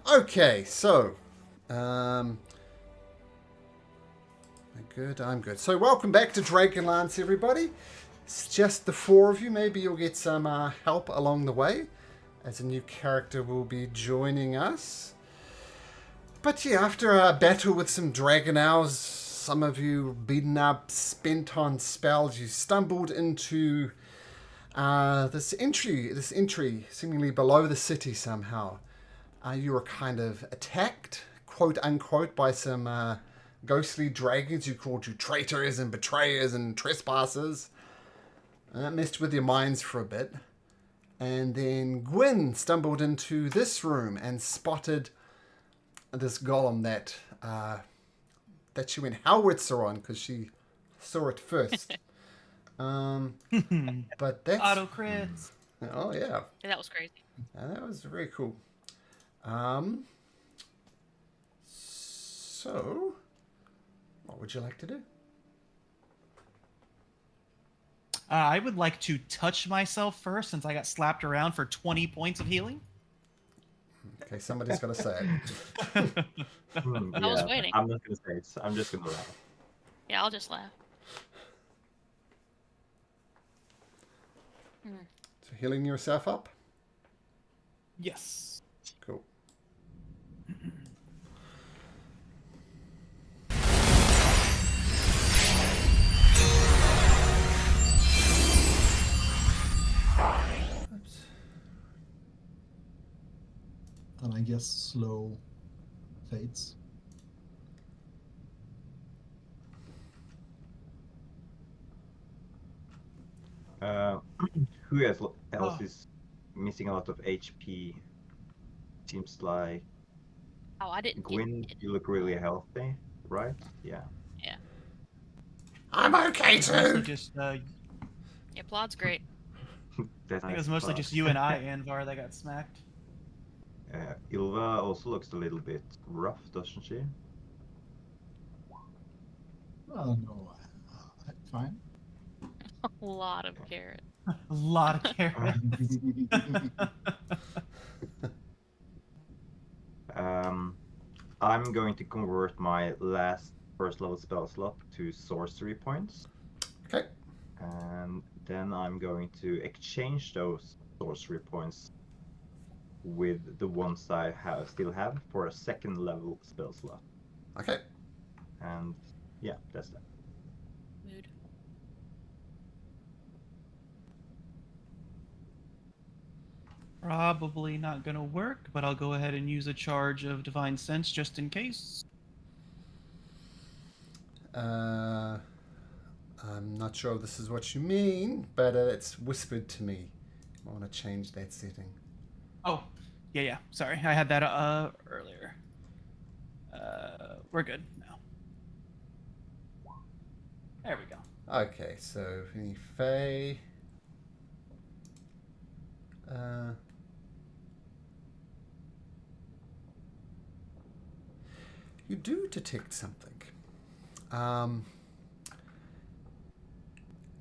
Okay, so I'm good. So welcome back to Dragonlance, everybody. It's just the four of you. Maybe you'll get some help along the way, as a new character will be joining us. But yeah, after a battle with some dragon owls, some of you beaten up, spent on spells, you stumbled into this entry seemingly below the city somehow. You were kind of attacked, quote unquote, by some ghostly dragons who called you traitors and betrayers and trespassers. And that messed with your minds for a bit. And then Gwyn stumbled into this room and spotted this golem that she went howitzer on because she saw it first. But that's Auto crits. Oh yeah, That was crazy. that was very cool. So what would you like to do? I would like to touch myself first since I got slapped around for 20 points of healing. Okay, somebody's got to say it. I was waiting. I'm not going to say it. I'm just going to laugh. Yeah, I'll just laugh. So healing yourself up? Yes. Cool. Oops. And I guess slow fades. Who else is missing a lot of HP? Seems like Oh, I didn't. Gwyn, you look really healthy, right? Yeah. Yeah. I'm okay Mostly too. just, Yeah, Plod's great. That's I think it was mostly just you and I, Anvar, that got smacked. Ylva also looks a little bit rough, doesn't she? Oh no, fine. A lot of carrots. A lot of carrots. I'm going to convert my last first level spell slot to sorcery points. Okay. And then I'm going to exchange those sorcery points with the ones I still have for a second level spell slot. Okay. And yeah, that's that. Mood. Probably not gonna work, but I'll go ahead and use a charge of Divine Sense just in case. I'm not sure this is what you mean, but it's whispered to me. I want to change that setting. Oh, yeah. Sorry, I had that earlier. We're good now. There we go. Okay, so any Fae. You do detect something.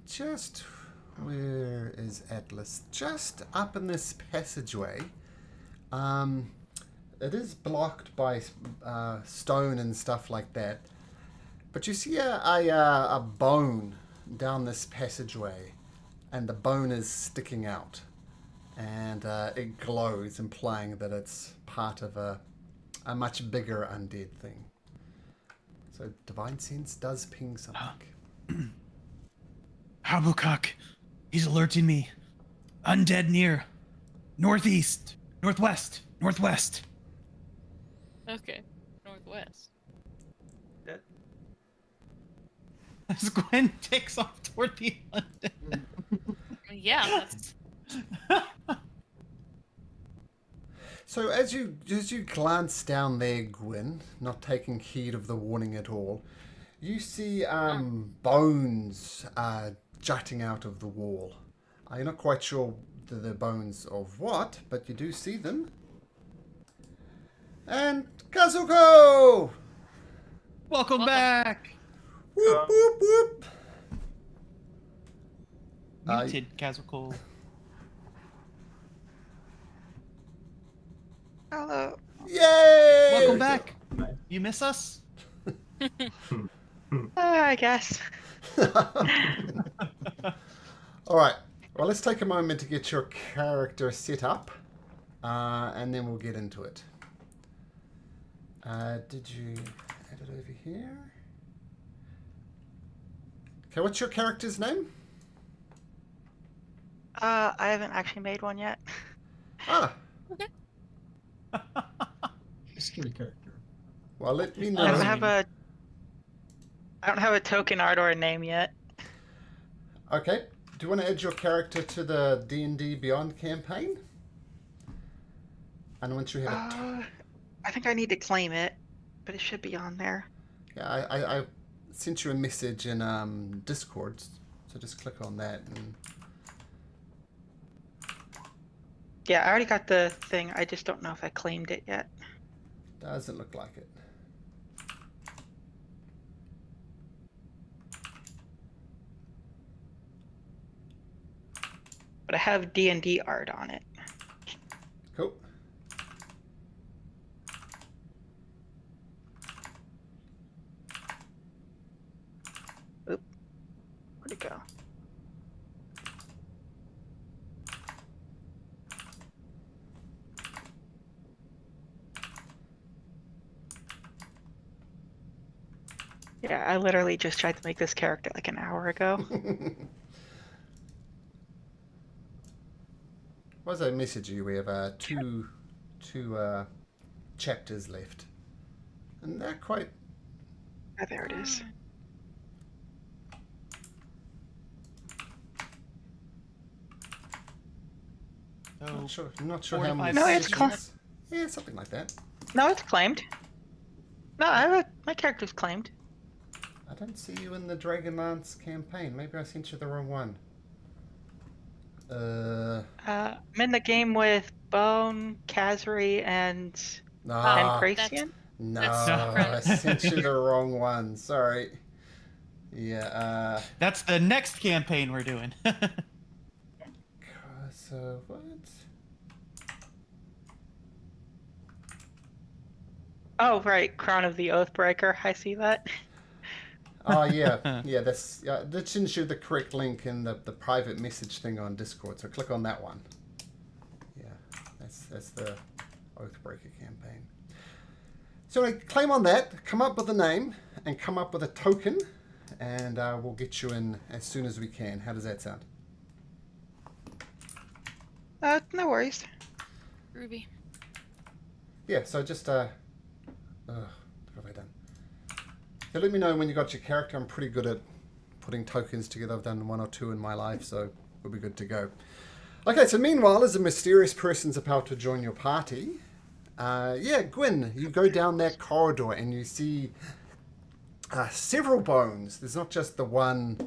Just where is Atlas? Just up in this passageway. It is blocked by stone and stuff like that. But you see a bone down this passageway, and the bone is sticking out, and it glows, implying that it's part of a much bigger undead thing. So Divine Sense does ping something. Habukak, he's alerting me. Undead near. Northeast. Northwest. Northwest. Okay. Northwest. That As Gwen takes off toward the undead. Yeah, that's... So as you glance down there, Gwyn, not taking heed of the warning at all, you see bones jutting out of the wall. You're not quite sure the bones of what, but you do see them. And Kazuko! Welcome back. Whoop, whoop, whoop. Muted Kazuko. Hello. Yay! You miss us? I guess. All right. Well, let's take a moment to get your character set up, and then we'll get into it. Did you add it over here? Okay, what's your character's name? I haven't actually made one yet. Ah, History character. well, let me I know. don't have a token art or a name yet. Okay. Do you want to add your character to the D&D Beyond campaign? And once you have it, I think I need to claim it, but it should be on there. yeah, I sent you a message in Discord, so just click on that and. Yeah, I already got the thing. I just don't know if I claimed it yet. Doesn't look like it. But I have D&D art on it. Cool. Where'd it go? Yeah, I literally just tried to make this character like an hour ago. What was I message you? We have two chapters left, and they're quite. Oh, there it is. So, Not sure 4 how to many. 5 No, it's sessions. Yeah, something like that. No, it's claimed. No, my character's claimed. I don't see you in the Dragonlance campaign. Maybe I sent you the wrong one. I'm in the game with Bone, Kazri, and Nah, Kracian. no, That's I correct. sent you the wrong one. Sorry. Yeah. that's the next campaign we're doing. So what? Oh, right, Crown of the Oathbreaker. I see that. Oh yeah, yeah. That didn't show the correct link in the private message thing on Discord. So click on that one. Yeah, that's the Oathbreaker campaign. So I claim on that. Come up with a name and come up with a token, and we'll get you in as soon as we can. How does that sound? No worries. Ruby. Yeah. So just what have I done? So let me know when you got your character. I'm pretty good at putting tokens together. I've done 1 or 2 in my life, so we'll be good to go. Okay, so meanwhile, as a mysterious person's about to join your party, yeah, Gwyn, you go down that corridor and you see several bones. There's not just the one,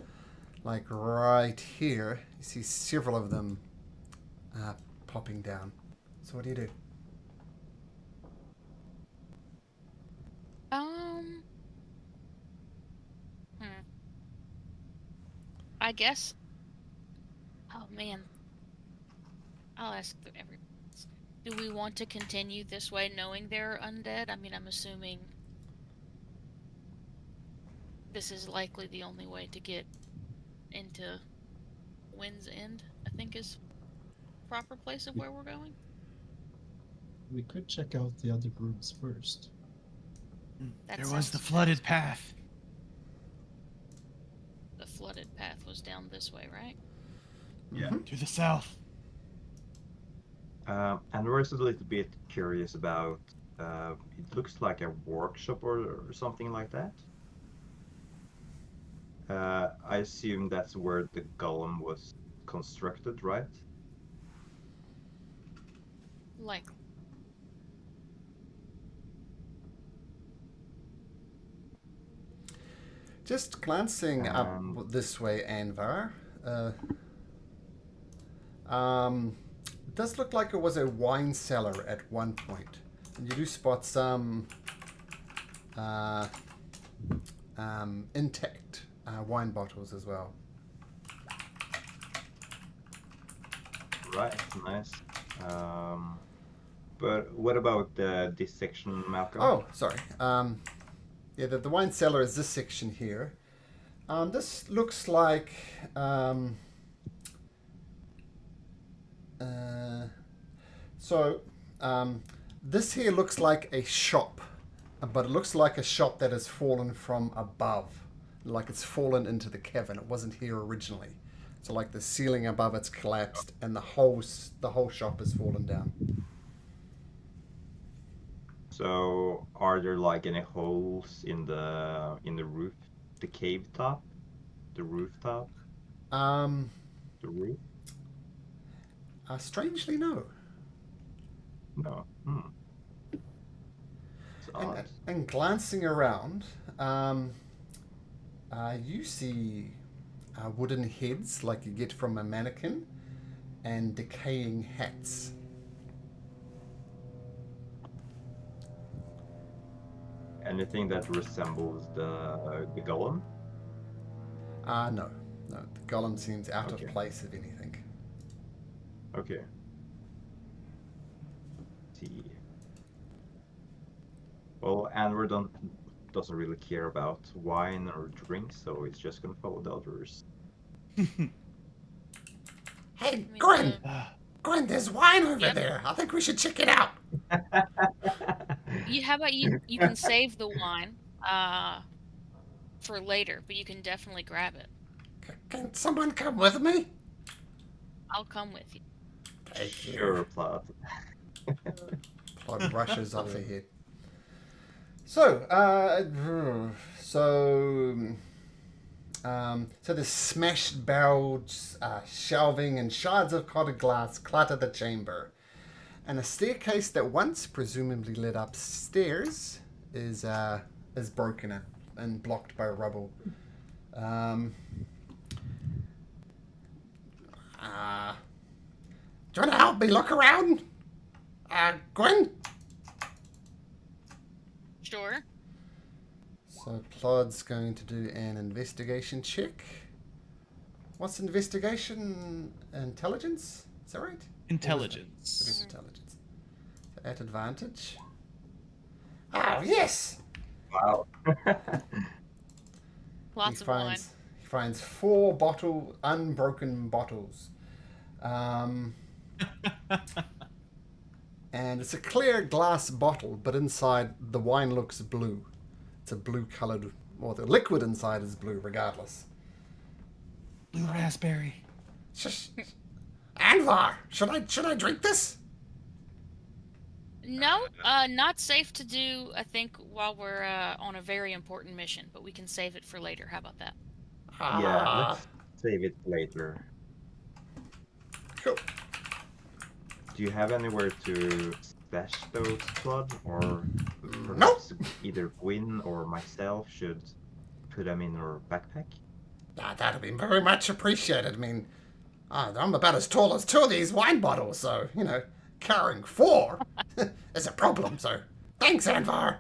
like right here. You see several of them popping down. So what do you do? I guess. Oh man. I'll ask everyone. Do we want to continue this way knowing they're undead? I mean, I'm assuming this is likely the only way to get into Wind's End, I think is proper place of where we're going. We could check out the other rooms first. That There was sounds the best. flooded path. The flooded path was down this way, right? Yeah. To the south. And we're also a little bit curious about. It looks like a workshop or something like that. I assume that's where the golem was constructed, right? Like, Just glancing up this way, Anvar. It does look like it was a wine cellar at one point. And you do spot some intact wine bottles as well. Right, nice. But what about this section, Malcolm? Oh, sorry. Yeah, the wine cellar is this section here. This looks like this here looks like a shop, but it looks like a shop that has fallen from above, like it's fallen into the cavern. It wasn't here originally, so like the ceiling above it's collapsed, and the whole shop has fallen down. So, are there like any holes in the roof, the cave top, the rooftop, the roof? Strangely, no. No. It's odd. And glancing around, you see wooden heads like you get from a mannequin, and decaying hats. Anything that resembles the golem? No. The golem seems out Okay. of place, if anything. Okay. See. Well, Anwar doesn't really care about wine or drinks, so he's just gonna follow the others. Hey, Me Gwen! too. Gwen, there's wine over Yep. there. I think we should check it out. How about you can save the wine for later, but you can definitely grab it. Can someone come with me? I'll come with you. Thank you. Sure, Plod. Plod rushes off ahead. So the smashed barrels, shelving, and shards of colored glass clutter the chamber, and a staircase that once presumably led upstairs is broken and blocked by rubble. Do you want to help me look around, Gwen? Sure. So Plod's going to do an investigation check. What's investigation? Intelligence? Is that right? It Intelligence. is intelligence. So at advantage. Oh, yes! Wow. Lots of wine. He finds 4 unbroken bottles. And it's a clear glass bottle, but inside the wine looks blue. It's a blue colored, or the liquid inside is blue regardless. Blue raspberry. Shush. Anvar, should I drink this? No, not safe to do, I think, while we're on a very important mission, but we can save it for later. How about that? Yeah, Ah, let's save it later. cool. Do you have anywhere to stash those, Plod? Or Nope. perhaps either Gwyn or myself should put them in our backpack? That'd be very much appreciated. I mean, I'm about as tall as 2 of these wine bottles, so, carrying 4 is a problem, so thanks, Anvar.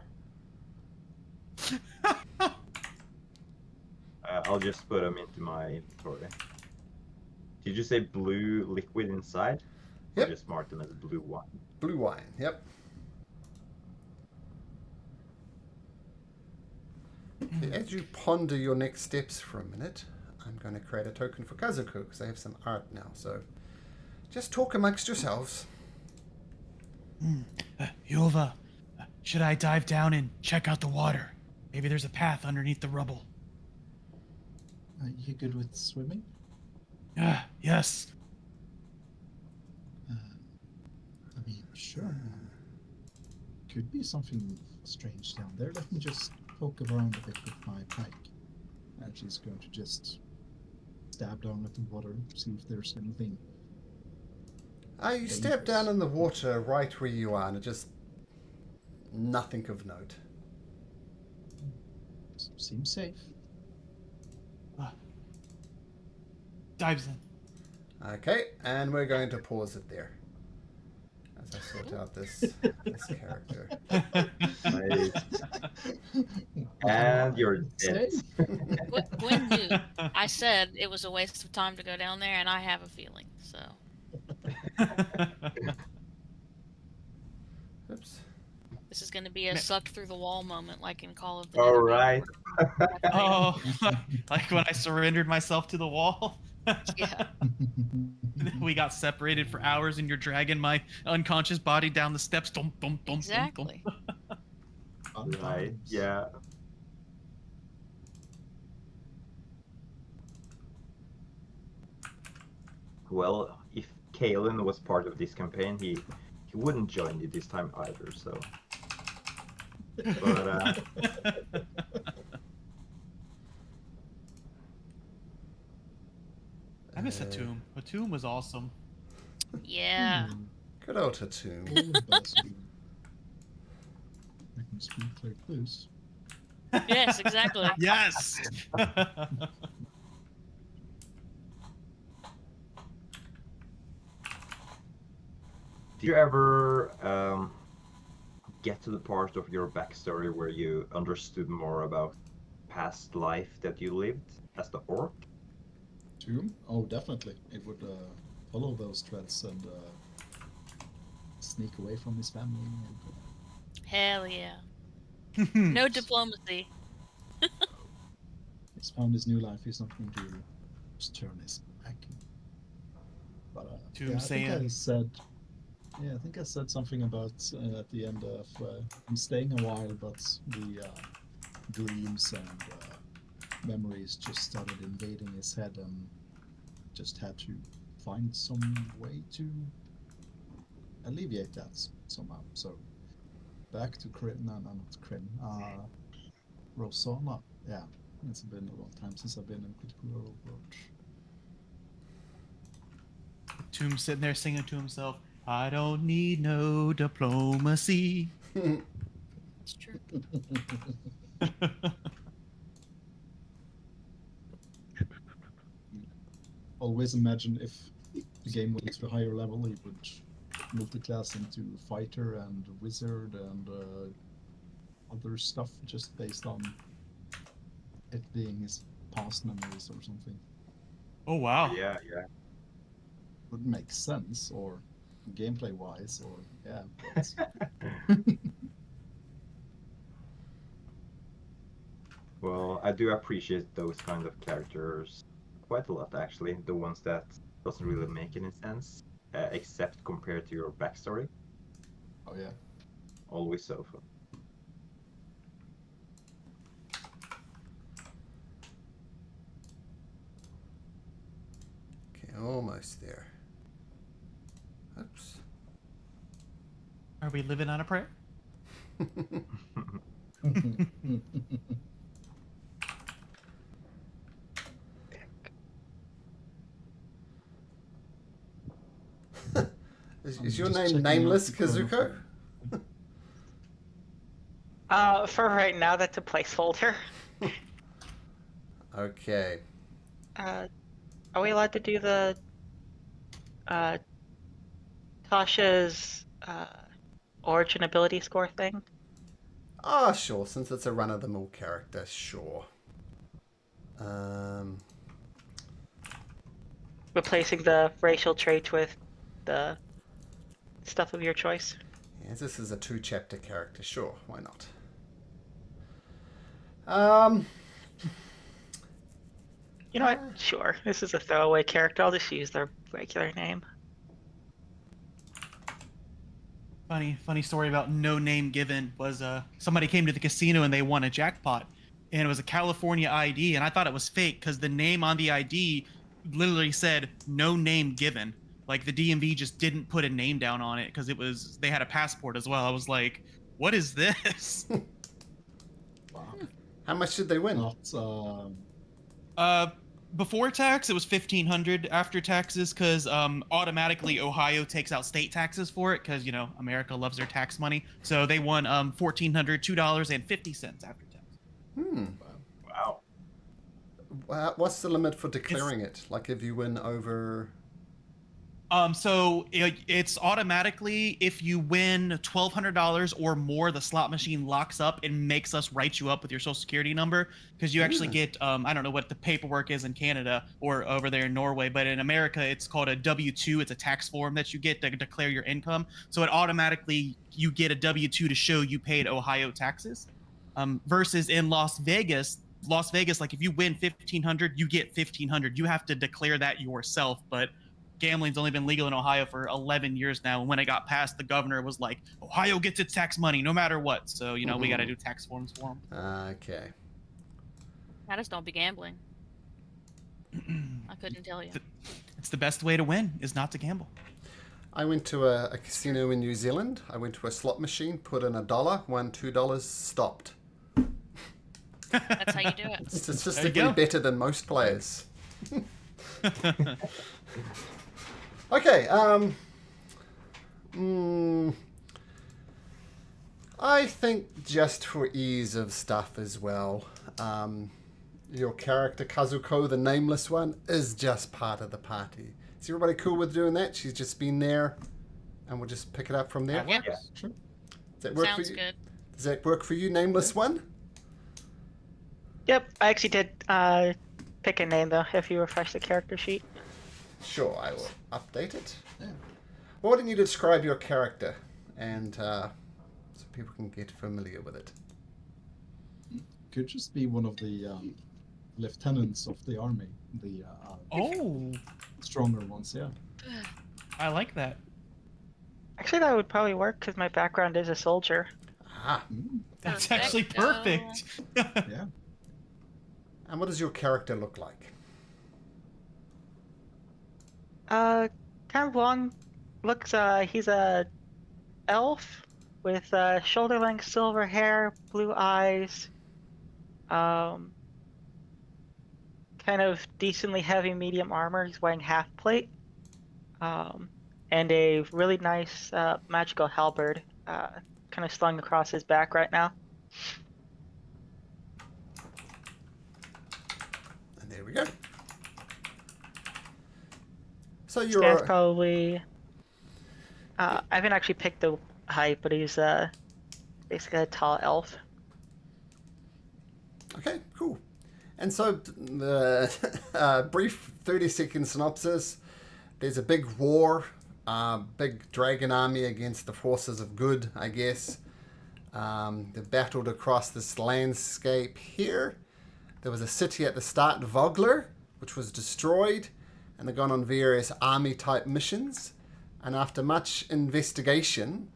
I'll just put them into my inventory. Did you say blue liquid inside? Yep. Or just mark them as blue wine? Blue wine, yep. Okay, as you ponder your next steps for a minute, I'm going to create a token for Kazuko, because I have some art now, so just talk amongst yourselves. Yova, should I dive down and check out the water? Maybe there's a path underneath the rubble. You good with swimming? Yes. I mean, sure. Could be something strange down there. Let me just poke around a bit with my pike. And she's going to just stab down at the water, see if there's anything. You step down in the water right where you are, and it just nothing of note. Seems safe. Dives in. Okay, and we're going to pause it there as I sort out this character. Nice. And you're dead. Safe? Gwen knew. I said it was a waste of time to go down there, and I have a feeling. So Oops. This is going to be a sucked through the wall moment, like in Call of the All Nether right. Oh, like when I surrendered myself to the wall. Yeah. We got separated for hours, and you're dragging my unconscious body down the steps. Dum, dum, dum, Exactly. Fun Right. times. Yeah. Well, if Kalen was part of this campaign, he wouldn't join you this time either. So, but I miss Hatum. Hatum was awesome. Yeah. Good old Hatum. Oh, bastard. I can speak like this. Yes, exactly. Yes. do you ever get to the part of your backstory where you understood more about past life that you lived as the orc? Tomb? Oh, definitely. It would follow those threads and sneak away from his family. And, Hell yeah. No diplomacy. he's found his new life. He's not going to just turn his back. But Tomb yeah, I think I saying- said. Yeah, I think I said something about at the end of I'm staying a while, but the dreams and memories just started invading his head, and just had to find some way to alleviate that somehow. So back to Kryn, no, not Kryn, Rosanna. Yeah, it's been a long time since I've been in Critical Role. Tomb sitting there singing to himself, I don't need no diplomacy. It's true. Always imagine if the game went to a higher level, he would multi-class into fighter and wizard and other stuff just based on it being his past memories or something. Oh, wow. Yeah, yeah. Would make sense, or gameplay wise, or yeah. But Well, I do appreciate those kind of characters quite a lot, actually. The ones that doesn't really make any sense, except compared to your backstory. oh yeah. Always so fun. Okay, almost there. Oops. Are we living on a prayer? Is your Just name checking Nameless, out the Kazuko? For right now, that's a placeholder. Okay. Are we allowed to do the Tasha's origin ability score thing? Ah, sure. Since it's a run-of-the-mill character, sure. Replacing the racial traits with the stuff of your choice. Yes, this is a 2-chapter character. Sure, why not? You know what? Sure. This is a throwaway character. I'll just use their regular name. Funny story about no name given was somebody came to the casino and they won a jackpot, and it was a California ID, and I thought it was fake because the name on the ID literally said no name given. Like the DMV just didn't put a name down on it because they had a passport as well. I was like, what is this? Wow. How much did they win? Not Before tax, it was $1,500. After taxes, because automatically Ohio takes out state taxes for it, because America loves their tax money. So they won $1,400, $2.50 after tax. Wow. What's the limit for declaring it? Like if you win over... So it's automatically, if you win $1,200 or more, the slot machine locks up and makes us write you up with your social security number, because you actually get I don't know what the paperwork is in Canada or over there in Norway, but in America it's called a W-2. It's a tax form that you get to declare your income. So it automatically, you get a W-2 to show you paid Ohio taxes. Versus in Las Vegas, like if you win 1,500, you get 1,500. You have to declare that yourself, but gambling's only been legal in Ohio for 11 years now. And when it got passed, the governor was like, Ohio gets its tax money no matter what. So, you know, we got to do tax forms for them. Okay. I just don't be gambling. I couldn't tell you. It's the best way to win, is not to gamble. I went to a casino in New Zealand. I went to a slot machine, put in $1, won $2, stopped. That's how you do it. It's statistically better than most players. Okay, I think just for ease of stuff as well, your character Kazuko, the nameless one, is just part of the party. Is everybody cool with doing that? She's just been there, and we'll just pick it up from there. Yeah. Sure. Does that work Sounds for you? good. Does that work for you, nameless one? Yep, I actually did pick a name though, if you refresh the character sheet. Sure, I will update it. Yeah. Why don't you describe your character, and so people can get familiar with it? Could just be one of the lieutenants of the army, the stronger ones. Yeah. I like that. Actually, that would probably work because my background is a soldier. Ah, That's actually perfect. Yeah. and what does your character look like? Kind of long. Looks, he's a elf with shoulder-length silver hair, blue eyes, kind of decently heavy medium armor. He's wearing half plate, and a really nice magical halberd, kind of slung across his back right now. And there we go. So This you're guy's probably. I haven't actually picked the height, but he's basically a tall elf. okay, cool. And so the brief 30-second synopsis. There's a big war, big dragon army against the forces of good, I guess. They battled across this landscape here. There was a city at the start, Vogler, which was destroyed, and they've gone on various army-type missions. And after much investigation,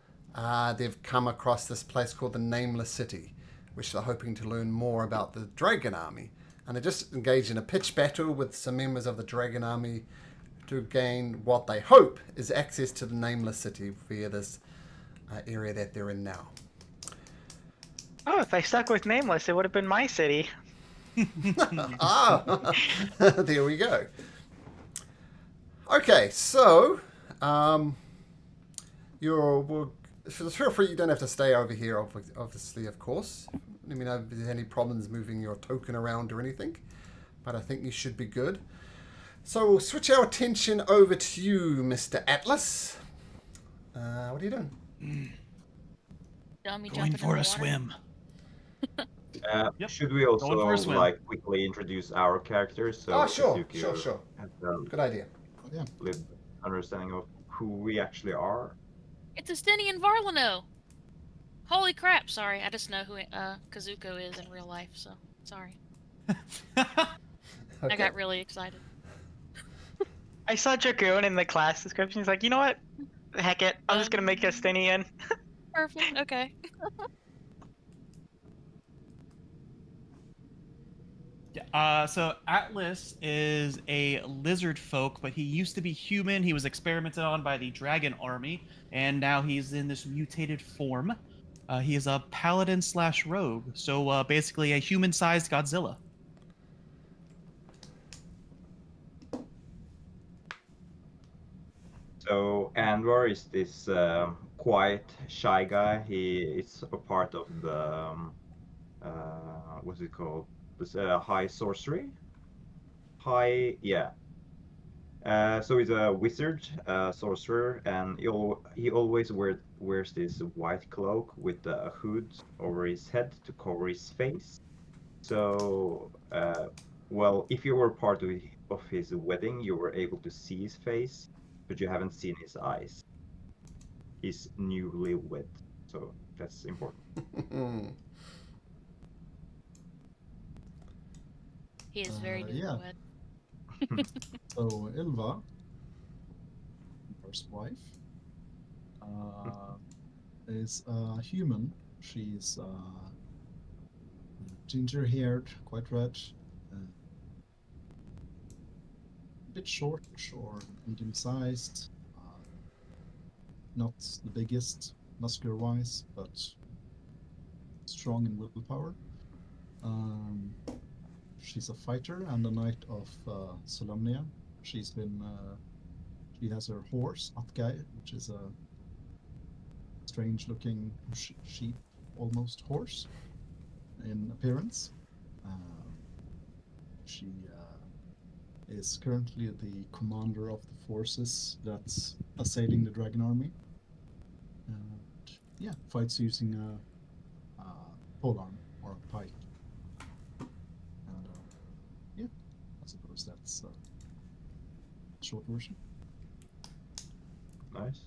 they've come across this place called the Nameless City, which they're hoping to learn more about the Dragon Army. And they just engaged in a pitch battle with some members of the Dragon Army to gain what they hope is access to the Nameless City via this area that they're in now. Oh, if I stuck with Nameless, it would have been my city. There we go. Okay, so feel free. You don't have to stay over here, obviously, of course. Let me know if there's any problems moving your token around or anything, but I think you should be good. So we'll switch our attention over to you, Mr. Atlas. What are you doing? Dummy Going jumping for in a the water. swim. Yep. Should we Going for a also swim. like quickly introduce our characters? So Oh, sure, Kazuki sure. has a Good idea. Yeah. little understanding of who we actually are. It's Estinian Varlano. Holy crap! Sorry, I just know who Kazuko is in real life. So sorry, I Okay. got really excited. I saw Dragoon in the class description. He's like, you know what? Heck it. I'm just gonna make Estinian. Perfect. Okay. So Atlas is a lizard folk, but he used to be human. He was experimented on by the Dragon Army, and now he's in this mutated form. He is a paladin / rogue, so basically a human-sized Godzilla. So Anwar is this quiet, shy guy. He is a part of the what's it called? This high sorcery. High, yeah. So he's a wizard, sorcerer, and he always wears this white cloak with a hood over his head to cover his face. So, well, if you were part of his wedding, you were able to see his face, but you haven't seen his eyes. He's newlywed, so that's important. He is very Yeah. newlywed. So Ilva, first wife, is a human. She's ginger-haired, quite red, a bit short or medium-sized. Not the biggest muscular-wise, but strong in willpower. She's a fighter and a knight of Solamnia. She has her horse, Atgai, which is a strange-looking sheep, almost horse in appearance. She is currently the commander of the forces that's assailing the dragon army. And yeah, fights using a polearm or a pike. And yeah, I suppose that's a short version. Nice.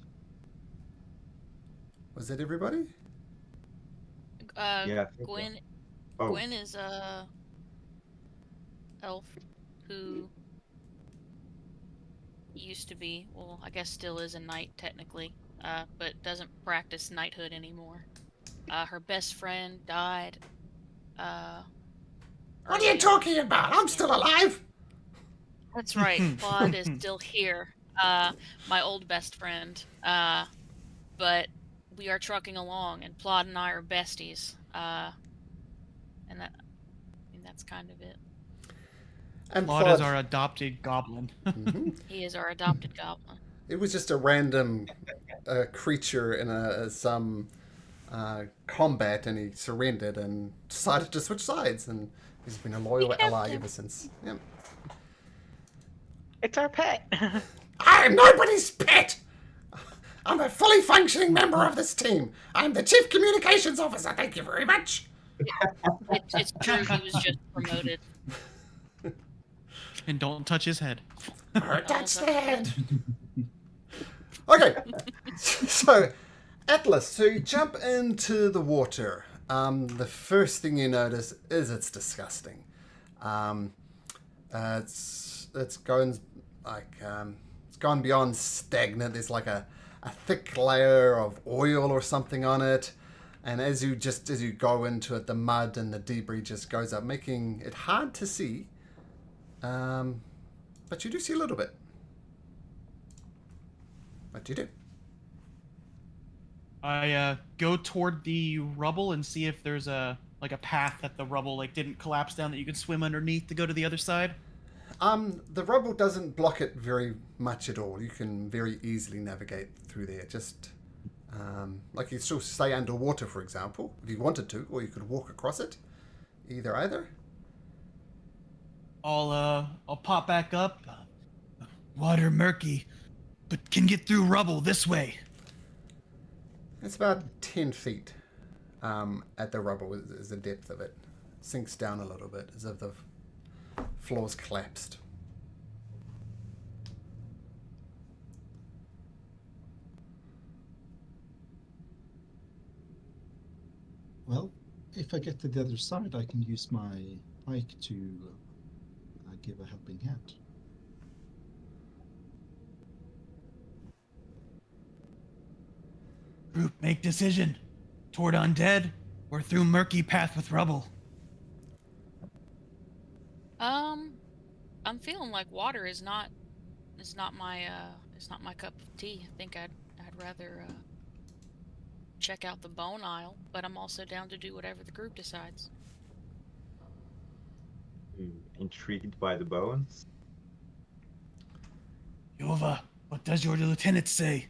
Was that everybody? Yeah, I think so. Gwen. Oh, Gwen is a elf who used to be, well, I guess still is a knight technically, but doesn't practice knighthood anymore. Her best friend died. What are early you on. talking about? I'm still alive. That's right. Plod is still here. My old best friend. But we are trucking along, and Plod and I are besties. And that's kind of it. And Plod is our adopted goblin. He is our adopted goblin. It was just a random creature in some combat, and he surrendered and decided to switch sides, and he's been a loyal ally ever since. Yep. It's our pet. I am nobody's pet. I'm a fully functioning member of this team. I'm the chief communications officer. Thank you very much. It's true. He was just promoted. And don't touch his head. Touch the head. Okay, so Atlas, so you jump into the water. The first thing you notice is it's disgusting. It's going it's gone beyond stagnant. There's like a thick layer of oil or something on it, and as you go into it, the mud and the debris just goes up, making it hard to see. But you do see a little bit. What do you do? I go toward the rubble and see if there's a path that the rubble didn't collapse down that you could swim underneath to go to the other side. The rubble doesn't block it very much at all. You can very easily navigate through there. Just like you still stay underwater, for example, if you wanted to, or you could walk across it. Either. I'll pop back up. Water murky, but can get through rubble this way. It's about 10 feet at the rubble is the depth of it. Sinks down a little bit as if the floor's collapsed. Well, if I get to the other side, I can use my pike to give a helping hand. Group, make decision. Toward undead or through murky path with rubble. I'm feeling like water is not my cup of tea. I think I'd rather check out the bone aisle, but I'm also down to do whatever the group decides. Intrigued by the bones. Yova, what does your lieutenant say?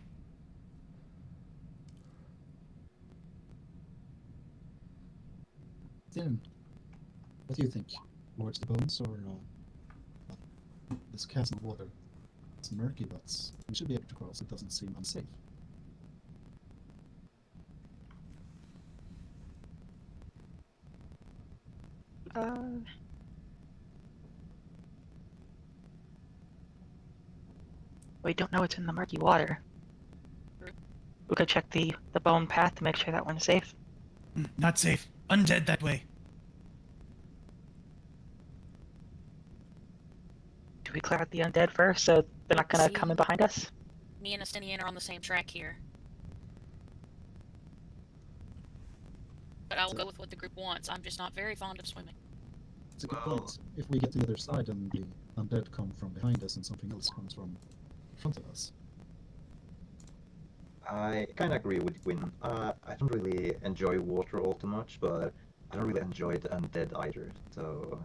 Then, what do you think? Towards the bones or this chasm of water? It's murky, but we should be able to cross. It doesn't seem unsafe. We don't know it's in the murky water. We could check the bone path to make sure that one's safe. Not safe. Undead that way. Do we clear out the undead first so they're not gonna See? come in behind us? Me and Estinian are on the same track here. But I will go with what the group wants. I'm just not very fond of swimming. It's a good point. If we get to the other side and the undead come from behind us and something else comes from in front of us. I kind of agree with Gwyn. I don't really enjoy water all too much, but I don't really enjoy the undead either. So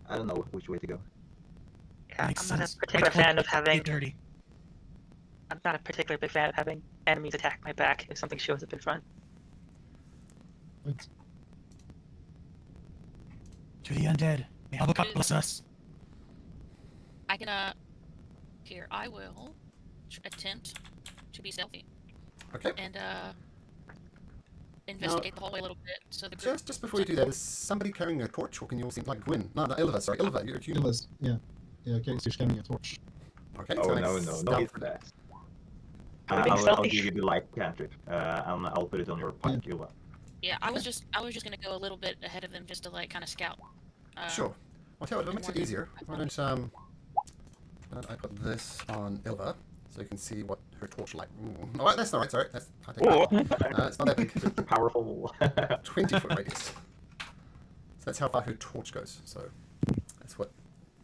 I don't know which way to go. Yeah, Makes I'm not sense. a particular fan of having. Get dirty. I'm not a particular big fan of having enemies attack my back if something shows up in front. But To the undead. May Allah bless us. I can, here, I will attempt to be stealthy Okay. and, investigate the hallway a little bit. So the group. Just before you do that, is somebody carrying a torch, or can you all seem like Gwyn? No, Ilva, sorry. Ilva, you're a human. Ilva's, yeah. Okay, so you're carrying a torch. Okay, Oh so no, make no stealth. need for that. Being I'll stealthy. give you the light cantrip, and I'll put it on your pike, Ilva. Yeah, I was just gonna go a little bit ahead of them just to like kind of scout. Sure. I'll tell you what, it makes it easier. Why don't I put this on Ilva so you can see what her torch light. Oh, wait, that's not right. Sorry, that's I take that. It's not that big. Powerful. 20-foot radius. So that's how far her torch goes. So that's what.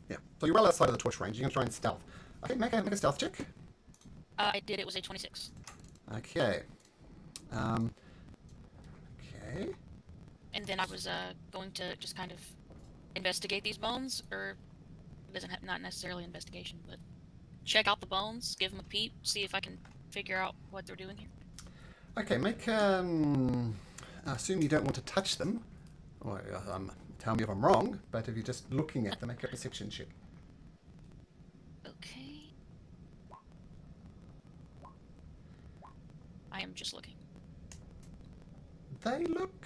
Yeah. So you're well outside of the torch range. You can try and stealth. Okay, make a stealth check. I did. It was a 26. Okay. Okay. And then I was going to just kind of investigate these bones, or it doesn't have not necessarily investigation, but check out the bones, give them a peep, see if I can figure out what they're doing here. Okay. Make. I assume you don't want to touch them, or tell me if I'm wrong. But if you're just looking at them, make a perception check. Okay. I am just looking. They look.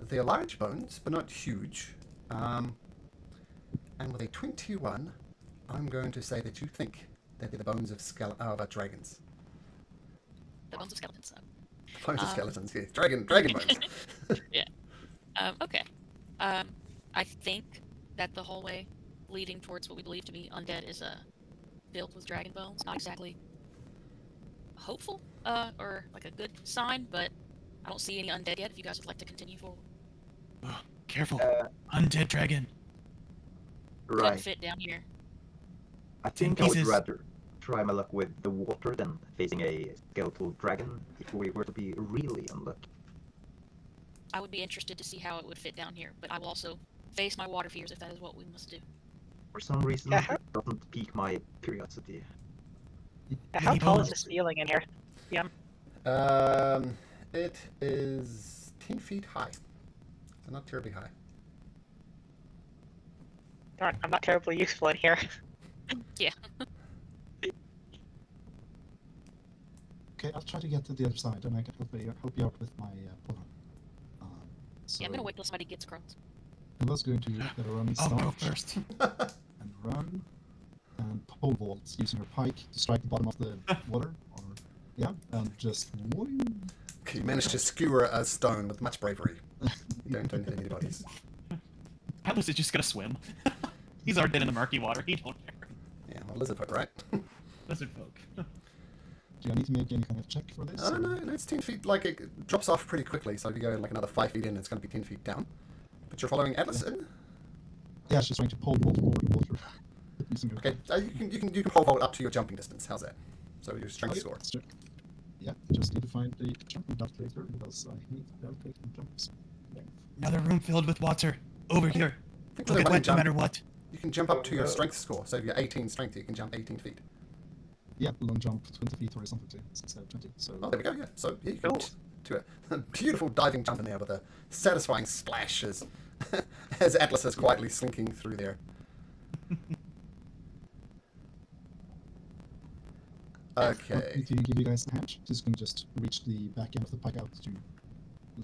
They're large bones, but not huge. And with a 21, I'm going to say that you think that they're the bones of dragons. The bones of skeletons. Bones of skeletons, yes. Dragon bones. Yeah. Okay. I think that the hallway leading towards what we believe to be undead is filled with dragon bones. Not exactly hopeful, or like a good sign, but I don't see any undead yet. If you guys would like to continue forward, Oh, careful. Undead dragon. couldn't Right. fit down here. I think I would pieces. rather try my luck with the water than facing a skeletal dragon if we were to be really unlucky. I would be interested to see how it would fit down here, but I will also face my water fears if that is what we must do. For some reason, Yeah. it doesn't pique my curiosity. How Many tall is bones. the ceiling in here? Yeah. It is 10 feet high. So not terribly high. Darn, I'm not terribly useful in here. Yeah. Okay, I'll try to get to the other side, and I can help you out with my Plod. So Yeah, I'm gonna wait till somebody gets across. Ilva's going to get a running I'll go start first. and run and pole vault using her pike to strike the bottom of the water. Or yeah, and just whooing. Okay, you managed to skewer a stone with much bravery. You don't hit any bodies. Atlas is just gonna swim. He's already been in the murky water. He don't care. Yeah, well, lizard folk, right? Lizard folk. Do I need to make any kind of check for this? Oh, or- no, it's 10 feet. Like, it drops off pretty quickly. So if you go like another 5 feet in, it's going to be 10 feet down. But you're following Atlas in? Yeah, she's trying to pole vault over the water. Using her Okay, pike. you can pole vault up to your jumping distance. How's that? So your strength Okay, score. let's check. Yeah, I just need to find the jumping calculator because I need to calculate my jumps. Yeah. Another room filled with water. Over here. I think We'll with get a running wet no jump, matter what. you can jump up to your no. strength score. So if you're 18 strength, you can jump 18 feet. Yeah, long jump, 20 feet horizontally instead of 20. So Oh, there we go. Yeah. So yeah, you can Cool. do a beautiful diving jump in there with a satisfying splash as as Atlas is quietly slinking through there. Okay. To give you guys a hand, just going to just reach the back end of the pike out to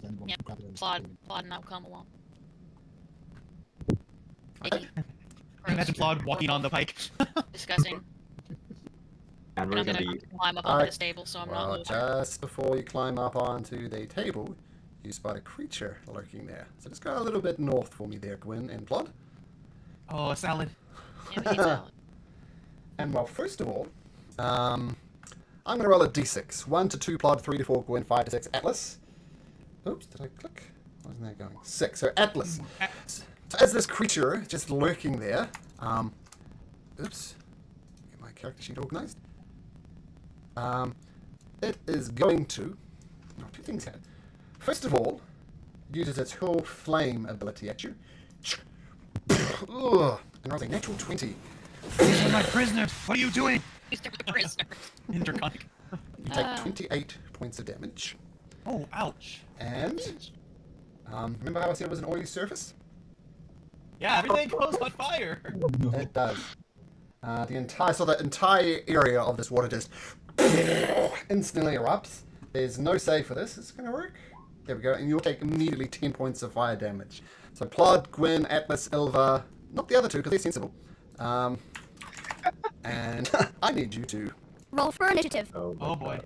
then want Yep. to grab it and Plod and I'll come along. Okay. Icky. Imagine Gross. Plod walking on the pike. Disgusting. And And we're I'm gonna gonna be climb up onto this table so I'm not Well, moving. just before you climb up onto the table, you spot a creature lurking there. So just go a little bit north for me there, Gwyn and Plod. Oh, a salad. Yeah, we hate salad. And well, first of all, I'm going to roll a d6. 1 to 2 Plod, 3 to 4 Gwyn, 5 to 6 Atlas. Oops, did I click? Why isn't that going? 6. So Atlas. So as this creature just lurking there, oops, get my character sheet organized. It is going to, two things here. First of all, uses its whole flame ability at you. Ugh, and rolls a natural 20. These are my prisoners. What are you doing? These are my prisoners. Interconic. You take 28 points of damage. Oh, ouch. And remember how I said it was an oily surface? Yeah, everything goes on fire. No. It does. The entire area of this water just instantly erupts. There's no save for this. It's gonna work. There we go. And you'll take immediately 10 points of fire damage. So Plod, Gwyn, Atlas, Ilva, not the other two because they're sensible. And I need you to Roll for initiative. oh Boy.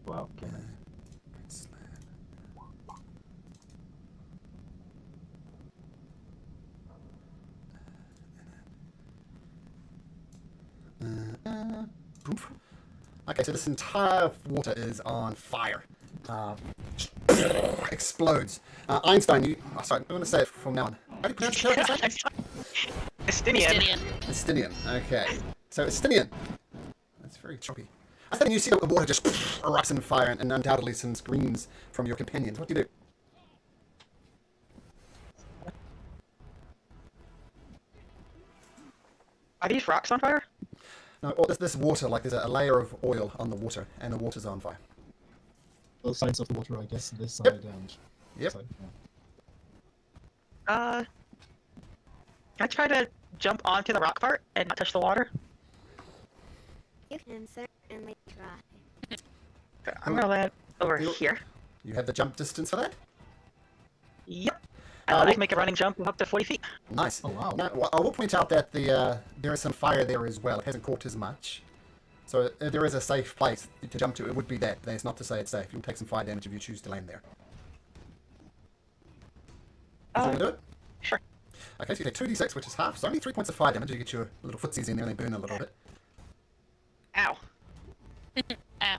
Wow. Okay. Poof. Okay, so this entire water is on fire. Explodes. Einstein, sorry, I'm going to say it from now on. How do you pronounce your character's name? Estinian. Justinian. Estinian. Okay. So Estinian. That's very choppy. Estinian, you see the water just erupts in fire and undoubtedly some screams from your companions. What do you do? Are these rocks on fire? No, this water, like there's a layer of oil on the water, and the water's on fire. Both sides of the water, I guess, this side Yep. and Yep. side. Yeah. Can I try to jump onto the rock part and not touch the water? You can certainly try. I'm gonna land over You- here. You have the jump distance for that? Yep. I'll just make a running jump of up to 40 feet. Nice. Oh, wow. Now, I will point out that there is some fire there as well. It hasn't caught as much. So if there is a safe place to jump to, it would be that. That's not to say it's safe. You'll take some fire damage if you choose to land there. You want to do it? Sure. Okay, so you take 2d6, which is half. So only 3 points of fire damage. You get your little footsies in there and they burn a little bit. Ow. Ow.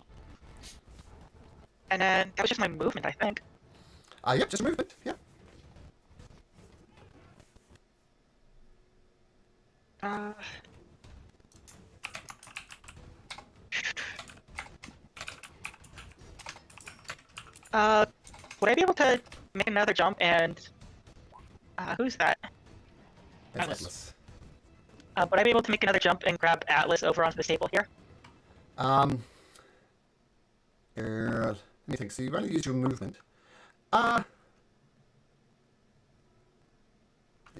And then that was just my movement, I think. Yep, just movement. Yep. Would I be able to make another jump and who's that? That's Atlas. Atlas. Would I be able to make another jump and grab Atlas over onto this table here? Let me think. So you've only used your movement. Let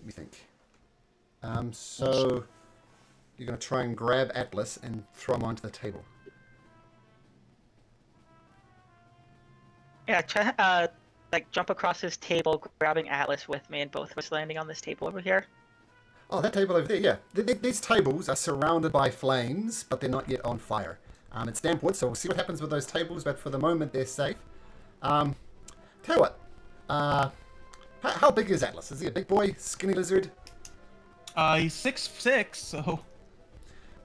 me think. So you're going to try and grab Atlas and throw him onto the table. Yeah, try like jump across this table, grabbing Atlas with me, and both of us landing on this table over here. Oh, that table over there, yeah. These tables are surrounded by flames, but they're not yet on fire. It's damp wood, so we'll see what happens with those tables, but for the moment, they're safe. Tell you what, how big is Atlas? Is he a big boy, skinny lizard? He's 6'6", so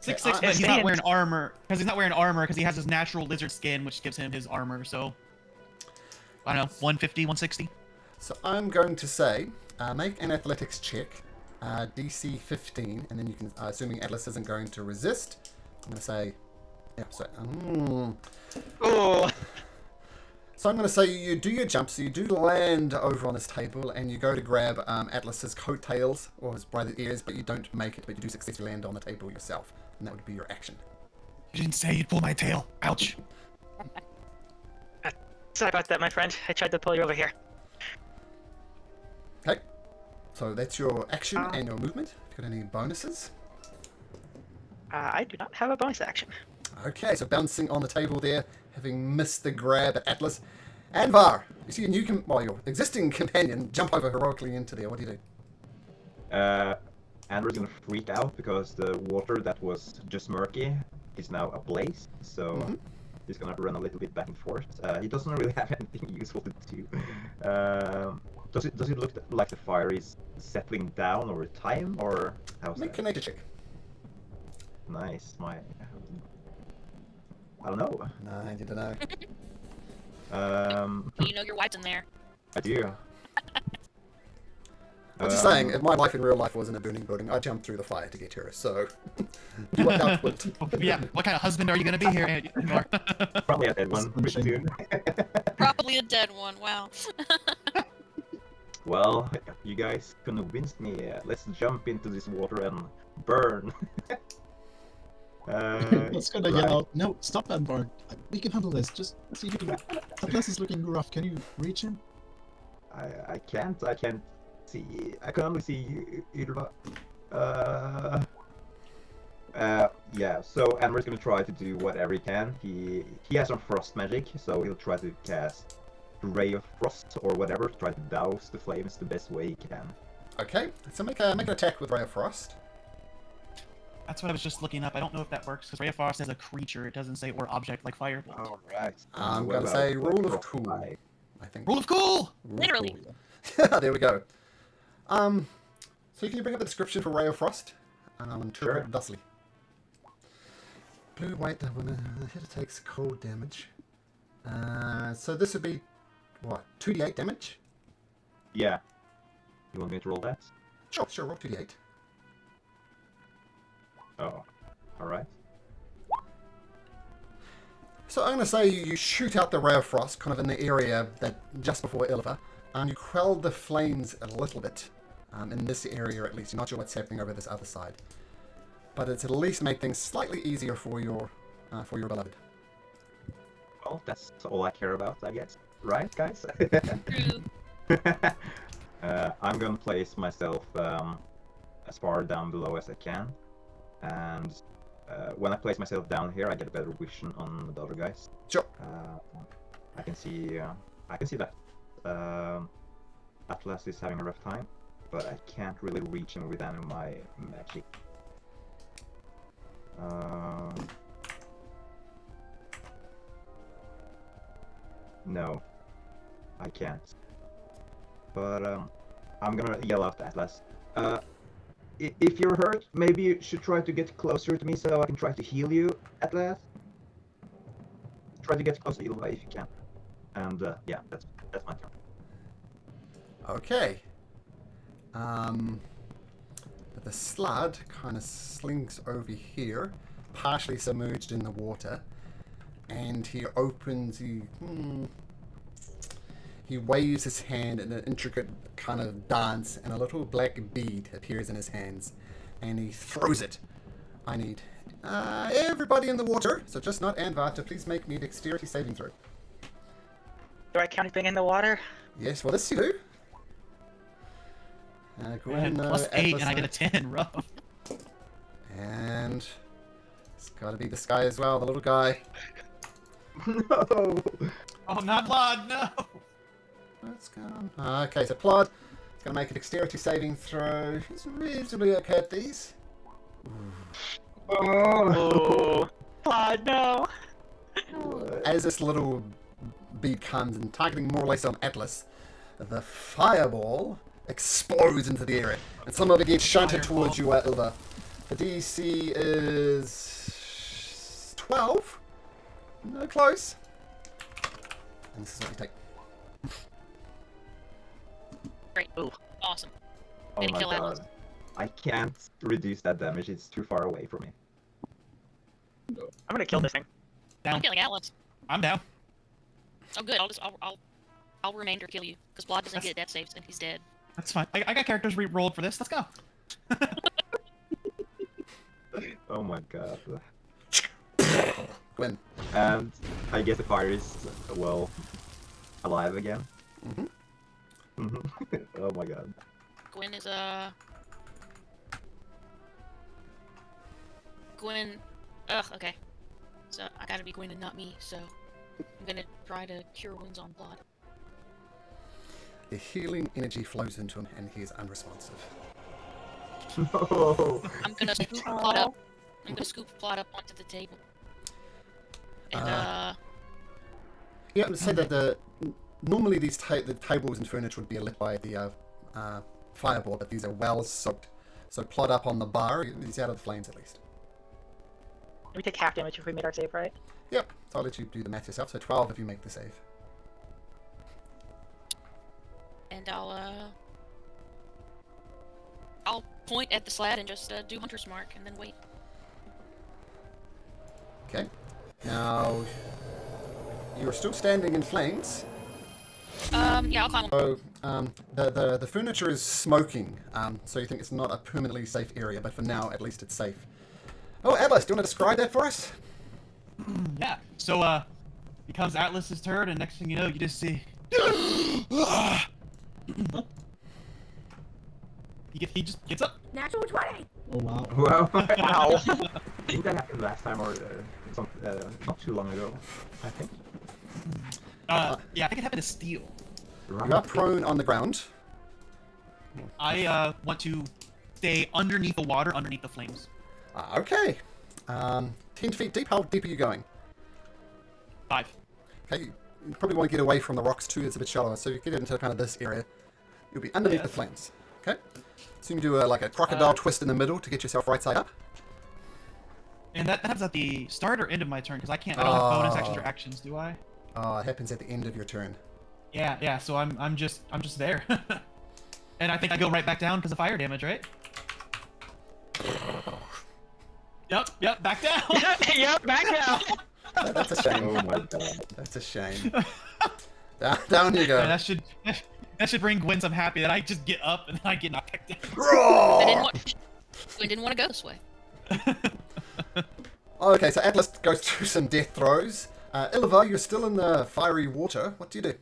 6'6", I- but he's not Stand. wearing armor because he has his natural lizard skin, which gives him his armor. So I don't know, 150, 160. So I'm going to say, make an athletics check, DC 15, and then you can, assuming Atlas isn't going to resist, I'm going to say, yeah, so, Oh, so I'm going to say you do your jump, so you do land over on this table, and you go to grab Atlas's coattails, or his by the ears, but you don't make it, but you do successfully land on the table yourself, and that would be your action. You didn't say you'd pull my tail. Ouch. sorry about that, my friend. I tried to pull you over here. Okay, so that's your action and your movement. Have you got any bonuses? I do not have a bonus action. Okay, so bouncing on the table there, having missed the grab at Atlas. Anvar, you see a new, your existing companion jump over heroically into there. What do you do? Andrew's gonna freak out because the water that was just murky is now ablaze. So he's gonna run a little bit back and forth. He doesn't really have anything useful to do. Does it look like the fire is settling down over time, or how's Make that? a nature check. Nice. I don't know. No, you don't know. You know your wife's in there. I do. I'm just saying, if my life in real life wasn't a burning building, I'd jump through the fire to get here. So, look out for it. Yeah, what kind of husband are you going to be here, Anymore? Probably a dead one pretty soon. Probably a dead one. Wow. Well, you guys convinced me. Let's jump into this water and burn. Let's go to get out. No, stop that bar. We can handle this. Just see if you can. Atlas is looking rough. Can you reach him? I can't see. I can only see Ylva. Yeah. So Anmer's gonna try to do whatever he can. He has some frost magic, so he'll try to cast Ray of Frost or whatever. Try to douse the flames the best way he can. Okay, so make an attack with Ray of Frost. That's what I was just looking up. I don't know if that works, because Ray of Frost is a creature. It doesn't say or object like Firebolt. All right. I'm What gonna about say rule of Frost cool. Eye? I think. Rule of cool! Rule of Literally. cool, yeah. There we go. So can you bring up the description for Ray of Frost? Interpret Sure. thusly. Blue, white, when a hitter takes cold damage. So this would be, what, 2d8 damage? Yeah. You want me to roll that? Sure, roll 2d8. Oh. All right. So I'm going to say you shoot out the Ray of Frost, kind of in the area that just before Ylva, and you quell the flames a little bit, in this area at least. You're not sure what's happening over this other side. But it's at least made things slightly easier for your beloved. Well, that's all I care about, I guess. Right, guys? True. I'm gonna place myself as far down below as I can, and when I place myself down here, I get a better vision on the other guys. Sure. I can see that Atlas is having a rough time, but I can't really reach him with any of my magic. No, I can't. But I'm gonna yell out to Atlas. If you're hurt, maybe you should try to get closer to me so I can try to heal you, Atlas. Try to get close to Ylva if you can. And yeah, that's my turn. Okay. But the slud kind of slinks over here, partially submerged in the water, and he opens. He waves his hand in an intricate kind of dance, and a little black bead appears in his hands, and he throws it. I need everybody in the water, so just not Anvar, to please make me dexterity saving throw. Do I count anything in the water? Yes, well, this you do. Go ahead and Plus 8, and I get a 10. Rough. And it's got to be this guy as well, the little guy. No. Oh, not Plod, no! Let's go. Okay, so Plod is going to make a dexterity saving throw. He's reasonably okay at these. Oh, Plod, no. As this little bead comes and targeting more or less on Atlas, the fireball explodes into the air, and some of it gets shunted towards you, Ylva. The DC is 12. No, close. And this is what you take. Great. Ooh. Awesome. Oh Way to my kill Atlas. god. I can't reduce that damage, it's too far away from me. I'm gonna kill this thing. I'm Down. killing Atlas. I'm down. Oh, good. I'll remainder kill you because Plod doesn't get death saves and he's dead. That's fine. I got characters re-rolled for this. Let's go. Oh my god. Gwen. And I guess the fire is, well, alive again. Oh my god. Gwen. Ugh. Okay. So I gotta be Gwen and not me. So I'm gonna try to cure wounds on Plod. The healing energy flows into him, and he is unresponsive. No. I'm gonna scoop Plod up. I'm gonna scoop Plod up onto the table. And Yeah, I'm going to say that normally these the tables and furniture would be lit by the fireboard, but these are well soaked. So Plod up on the bar. He's out of the flames at least. We take half damage if we made our save, right? Yep. So I'll let you do the math yourself. So 12 if you make the save. and I'll point at the slat and just do Hunter's Mark and then wait. Okay. Now you're still standing in flames. Yeah, I'll climb. So the furniture is smoking. So you think it's not a permanently safe area, but for now at least it's safe. Oh, Atlas, do you want to describe that for us? Yeah. So becomes Atlas's turn, and next thing you know, you just see. he just gets up. Natural 20. Oh wow. Wow. Wow. I think that happened last time or not too long ago, I think. Yeah, I think it happened to Steel. You are prone on the ground. I want to stay underneath the water, underneath the flames. Okay. 10 feet deep. How deep are you going? 5. Okay, you probably want to get away from the rocks too. It's a bit shallower, so you get into kind of this area. You'll be underneath the flames. Okay. So you can do like a crocodile twist in the middle to get yourself right side up. And that happens at the start or end of my turn, because I don't have bonus actions or actions, do I? It happens at the end of your turn. Yeah. So I'm just there, and I think I go right back down because of fire damage, right? Yep, back down. Yep, back down. That's a shame. Oh my god. That's a shame. Down you go. Yeah, that should bring Gwen some happy that I just get up and I get knocked back down. We didn't want to go this way. Okay, so Atlas goes through some death throws. Illiva, you're still in the fiery water. What do you do?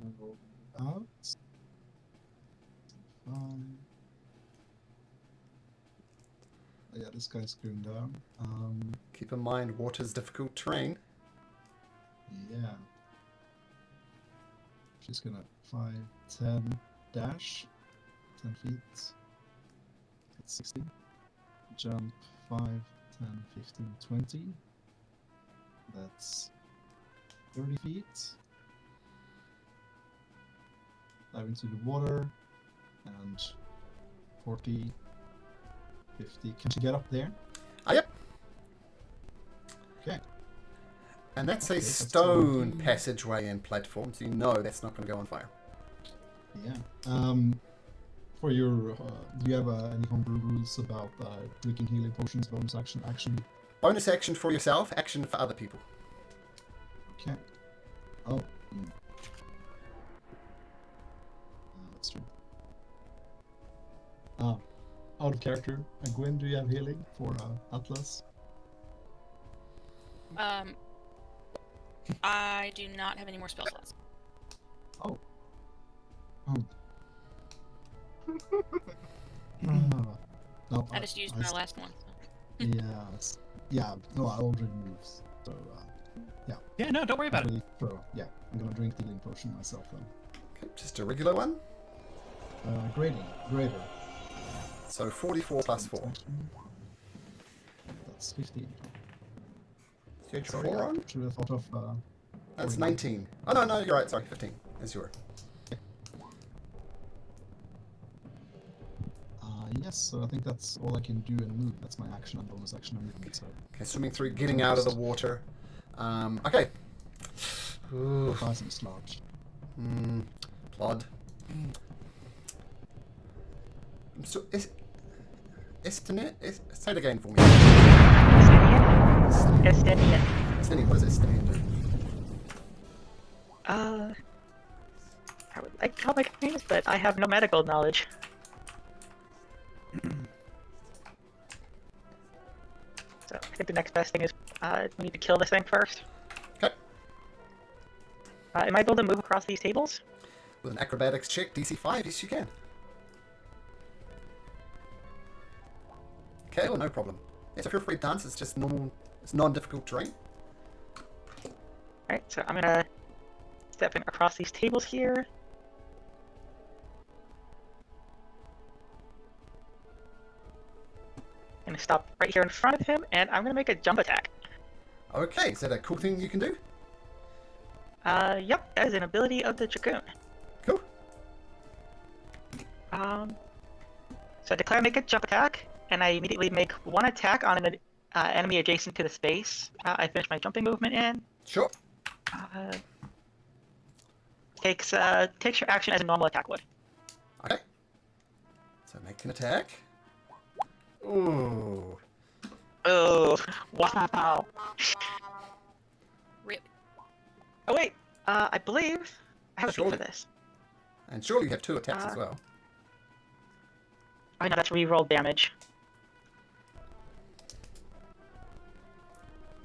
Move out. Yeah, this guy's going down. Keep in mind, water's difficult terrain. Yeah. She's gonna 5, 10 dash. 10 feet. That's 60. Jump 5, 10, 15, 20. That's 30 feet. Dive into the water. And 40, 50. Can she get up there? Yep. Okay. And that's a Okay, that's stone 17. passageway and platform, so you know that's not going to go on fire. Yeah. For your, do you have any homebrew rules about drinking healing potions, bonus action? Bonus action for yourself, action for other people. Okay. Oh. That's true. Out of character. Gwen, do you have healing for Atlas? I do not have any more spell slots. Oh. No, I just used my last one. So. Yeah. No, I already moved. So, Yeah, no, don't worry about it. Yeah, I'm gonna drink the healing potion myself then. Okay, just a regular one. Greater. So 44 plus 4. That's 15. You had Sorry, 4 I on? should have thought of. That's 19. Oh, no, you're right. Sorry, 15. As you were. Yes, so I think that's all I can do and move. That's my action and bonus action and movement. So Okay, swimming through, getting out of the water. Okay. Ooh. nice and large. Plod. So, say it again for me. Estinian. Estinian, what does Estinian do? I would like to help my companions, but I have no medical knowledge. So I think the next best thing is we need to kill this thing first. Okay. Am I able to move across these tables? With an acrobatics check, DC 5, yes you can. Okay, well, no problem. Yeah, so feel free to dance. It's just normal. It's non-difficult terrain. Alright, so I'm gonna step in across these tables here. Gonna stop right here in front of him, and I'm gonna make a jump attack. Okay, is that a cool thing you can do? Yep, that is an ability of the Dragoon. Cool. So I declare make a jump attack, and I immediately make one attack on an enemy adjacent to the space. I finish my jumping movement in. Sure. Takes your action as a normal attack would. Okay. So make an attack. Ooh. Oh, wow. Rip. Oh wait, I believe I have a feat Sure. for this. And surely you have 2 attacks as well. I know that's re-roll damage.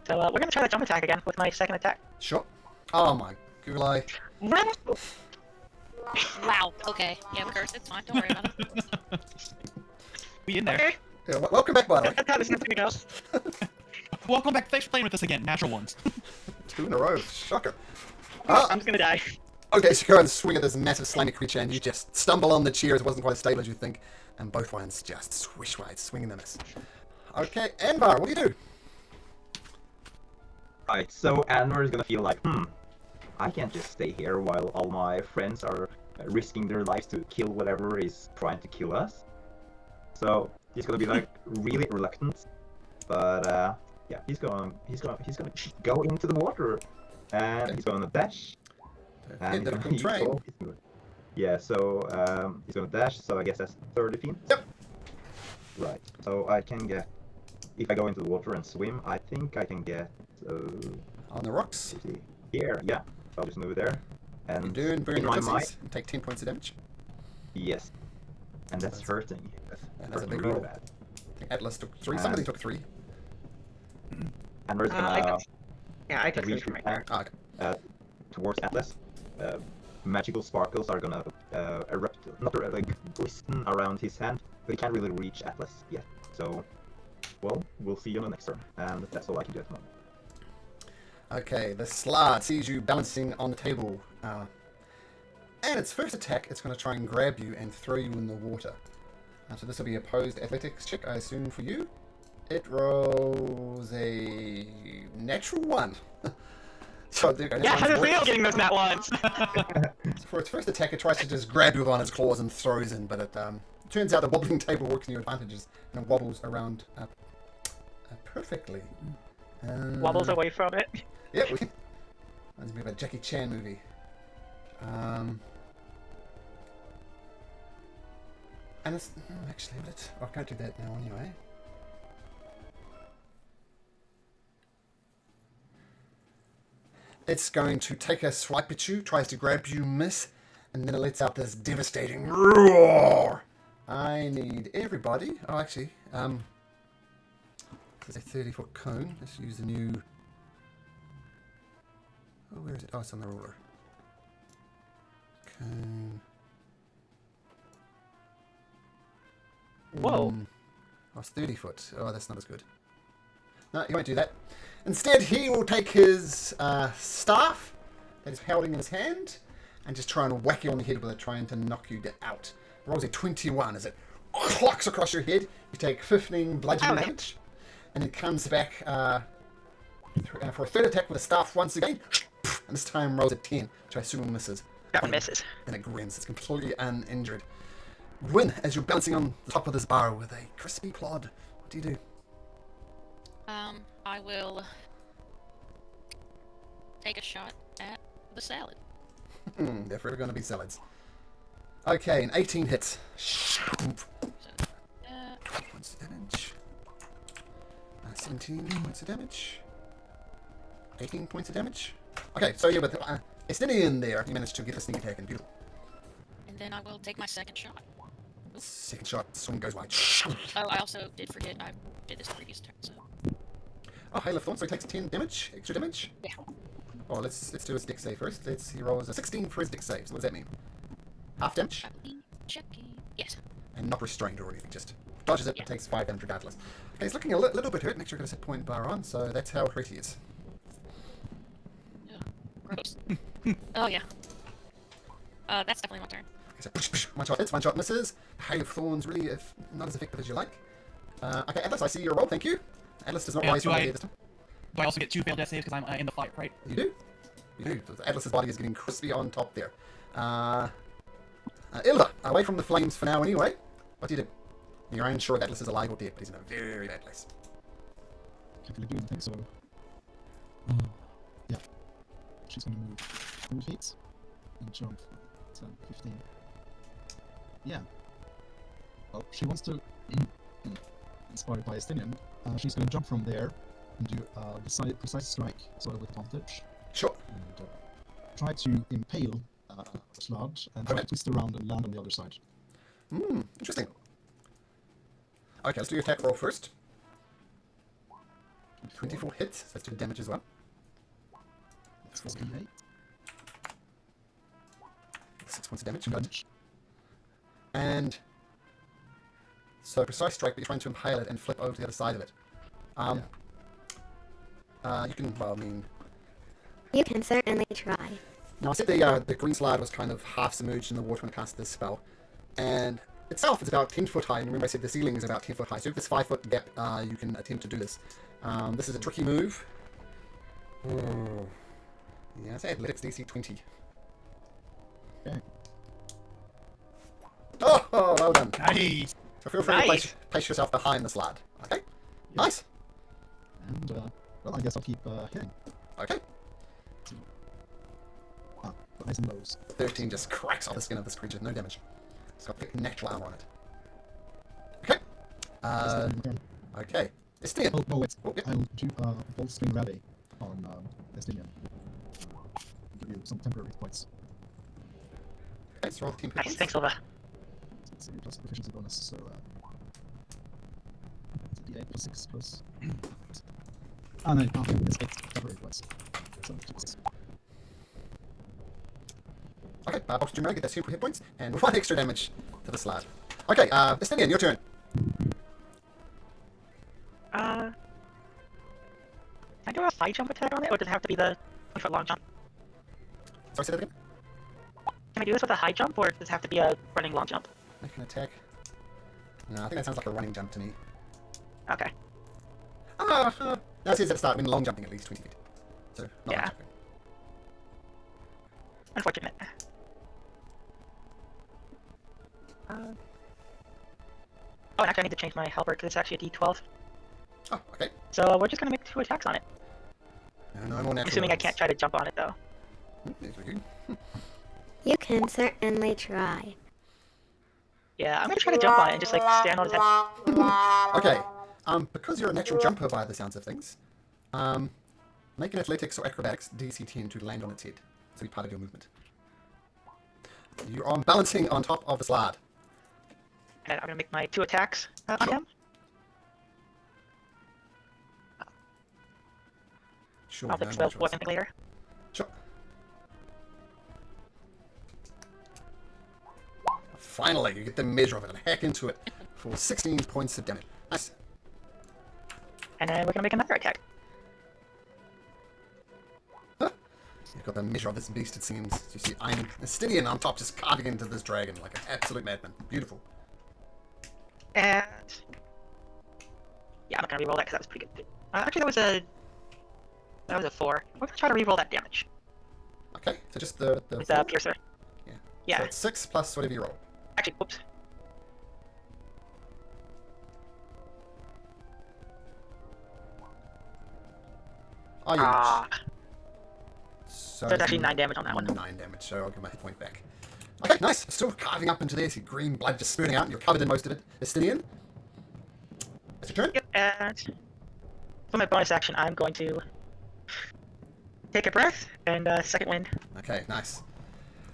So we're gonna try that jump attack again with my second attack. Sure. Oh my Google Eye. Wow. Okay. Yeah, curse. It's fine. Don't worry about it. We in there. Okay, Yeah, welcome back, by the way. that's how this is gonna go. Welcome back. Thanks for playing with us again. Natural ones. 2 in a row. Shocker. I'm just gonna die. Okay, so you go and swing at this massive slimy creature, and you just stumble on the chair as it wasn't quite as stable as you think, and both ones just swish wide, swinging the miss. Okay, Anvar, what do you do? Right, so Anwar is gonna feel like, I can't just stay here while all my friends are risking their lives to kill whatever is trying to kill us. So he's gonna be like really reluctant, but yeah, he's gonna go into the water, and he's gonna dash. And Difficult terrain. yeah, so he's gonna dash. So I guess that's 30 feet. Yep. Right. So I can get, if I go into the water and swim, I think I can get On the rocks. here. Yeah. So I'll just move there. You And do and burn in your my pussies mind, and take 10 points of damage. yes. And that's hurting. And that's a hurting big really roll. bad. I think Atlas took 3. Somebody took 3. And we're I gonna took- Yeah, I took reach three right there. Ah, okay. towards Atlas. Magical sparkles are gonna erupt, not like glisten around his hand, but he can't really reach Atlas yet. So, well, we'll see you on the next turn, and that's all I can do at the moment. Okay, the Slard sees you balancing on the table. And its first attack, it's going to try and grab you and throw you in the water. So this will be a opposed athletics check, I assume, for you. It rolls a natural 1. So there you go. Yeah, how does Natural Leo ones getting those nat ones? work. So for its first attack, it tries to just grab you on its claws and throws in, but it turns out the wobbling table works in your advantages and it wobbles around perfectly. Wobbles away from it. Yep, reminds me of a Jackie Chan movie. And it's actually, I can't do that now anyway. It's going to take a swipe at you, tries to grab you, miss, and then it lets out this devastating roar. I need everybody. Oh, actually, there's a 30-foot cone. Let's use the new. Oh, where is it? Oh, it's on the ruler. Cone. Whoa. Oh, it's 30 foot. Oh, that's not as good. No, he won't do that. Instead, he will take his staff that he's holding in his hand and just try and whack you on the head with it, trying to knock you out. Rolls a 21 as it clocks across your head. You take 15 bludgeoning damage, and it comes back for a third attack with a staff once again, and this time rolls a 10, which I assume misses. That one misses. And it grins. It's completely uninjured. Win as you're bouncing on the top of this bar with a crispy Plod. What do you do? I will take a shot at the salad. They're forever going to be salads. Okay, an 18 hits. So, 12 points of damage. 17 points of damage. 18 points of damage. Okay, so yeah, but it's nearly in there. You managed to get a sneak attack and beautiful. and then I will take my second shot. Second shot, swing goes wide. Oh, I also did forget I did this previous turn, so. Oh, Hail of Thorns, so he takes 10 damage, extra damage. Yeah. Oh, let's do his dex save first. He rolls a 16 for his dex save. So what does that mean? Half damage? Checking. Yes. And not restrained or anything, just dodges it, Yeah. but takes 5 damage regardless. Okay, he's looking a little bit hurt. Make sure you got a set point bar on, so that's how hurt he is. Gross. Oh yeah. That's definitely my turn. Okay, so push, push, one shot hits, one shot misses. Hail of Thorns really not as effective as you like. Okay, Atlas, I see your roll, thank you. Atlas does not Yeah, rise do from the I- dead this time. Do I also get 2 failed death saves because I'm in the fight, right? You do. You do. Atlas's body is getting crispy on top there. Ilda, away from the flames for now anyway. What do you do? You're unsure if Atlas is alive or dead, but he's in a very bad place. Can't really do anything, so. Yeah. She's gonna move 4 feet and jump 10, 15. Yeah. Well, she wants to, inspired by Estinian, she's gonna jump from there and do a precise strike, sort of with advantage, Sure. and try to impale Plod and try to twist around and land on the other side. Interesting. Okay, let's do your attack roll first. 24 hits, so let's do damage as well. That's 48 6 points of damage, good. damage. And so precise strike, but you're trying to impale it and flip over to the other side of it. You can, well, I mean, You can certainly try. now I said the green slide was kind of half submerged in the water when I cast this spell, and itself is about 10 foot high. And remember I said the ceiling is about 10 foot high, so if this 5 foot gap, you can attempt to do this. This is a tricky move. Yeah, I'd say Athletics DC 20. Okay. Oh, well done. Nice. So feel free to Nice. place yourself behind the slide. Okay? Nice. And, well, I guess I'll keep hitting. Okay. The highs and lows. 13 just cracks off the skin of this creature. No damage. It's got thick natural armor on it. Okay. That's the end of my turn. Okay. Estienne. Oh, wait. Oh, yeah. I'll do Bolt String Rally on Estinian. Give you some temporary points. Okay, so roll the team hit Nice. points. Thanks, Silva. Let's see, plus proficiency bonus, so D8 plus 6 plus. No, it's 8 temporary points. So 6. Okay, box Jim get that 2 hit points, and 1 extra damage to the slide. Okay, Estienne, your turn. Can I do a high jump attack on it, or does it have to be the 1-foot long jump? Sorry, say that again? Can I do this with a high jump, or does it have to be a running long jump? Make an attack. No, I think that sounds like a running jump to me. Okay. That says at the start, I mean long jumping at least 20 feet. So, not Yeah. long jumping. Unfortunate. Oh, and actually I need to change my halberd because it's actually a D12. Oh, okay. So we're just gonna make 2 attacks on it. No more natural I'm assuming I ones. can't try to jump on it though. Yes, we do. You can certainly try. Yeah, I'm gonna try to jump on it and just like stand on its head. Okay. Because you're a natural jumper by the sounds of things, make an athletics or acrobatics DC 10 to land on its head. So be part of your movement. You're balancing on top of the slide. And I'm gonna make my 2 attacks on Sure. him. Sure. I'll no fix the choice. weapon later. Sure. Finally, you get the measure of it and hack into it for 16 points of damage. Nice. And then we're gonna make another attack. You've got the measure of this beast, it seems. You see Iron Estienne on top just carving into this dragon like an absolute madman. Beautiful. And yeah, I'm not gonna reroll that because that was pretty good. Actually, that was a 4. We're gonna try to reroll that damage Okay, so just the with four? piercer. Yeah. Yeah. So it's 6 plus whatever you roll. Actually, whoops. Oh, you Ah, So so it's actually 9 damage on that one. 9 damage, so I'll give my hit point back. Okay, nice. Still carving up into there. See green blood just spurting out, and you're covered in most of it. Estienne, it's your turn. Yep, and for my bonus action, I'm going to take a breath and second wind. Okay, nice.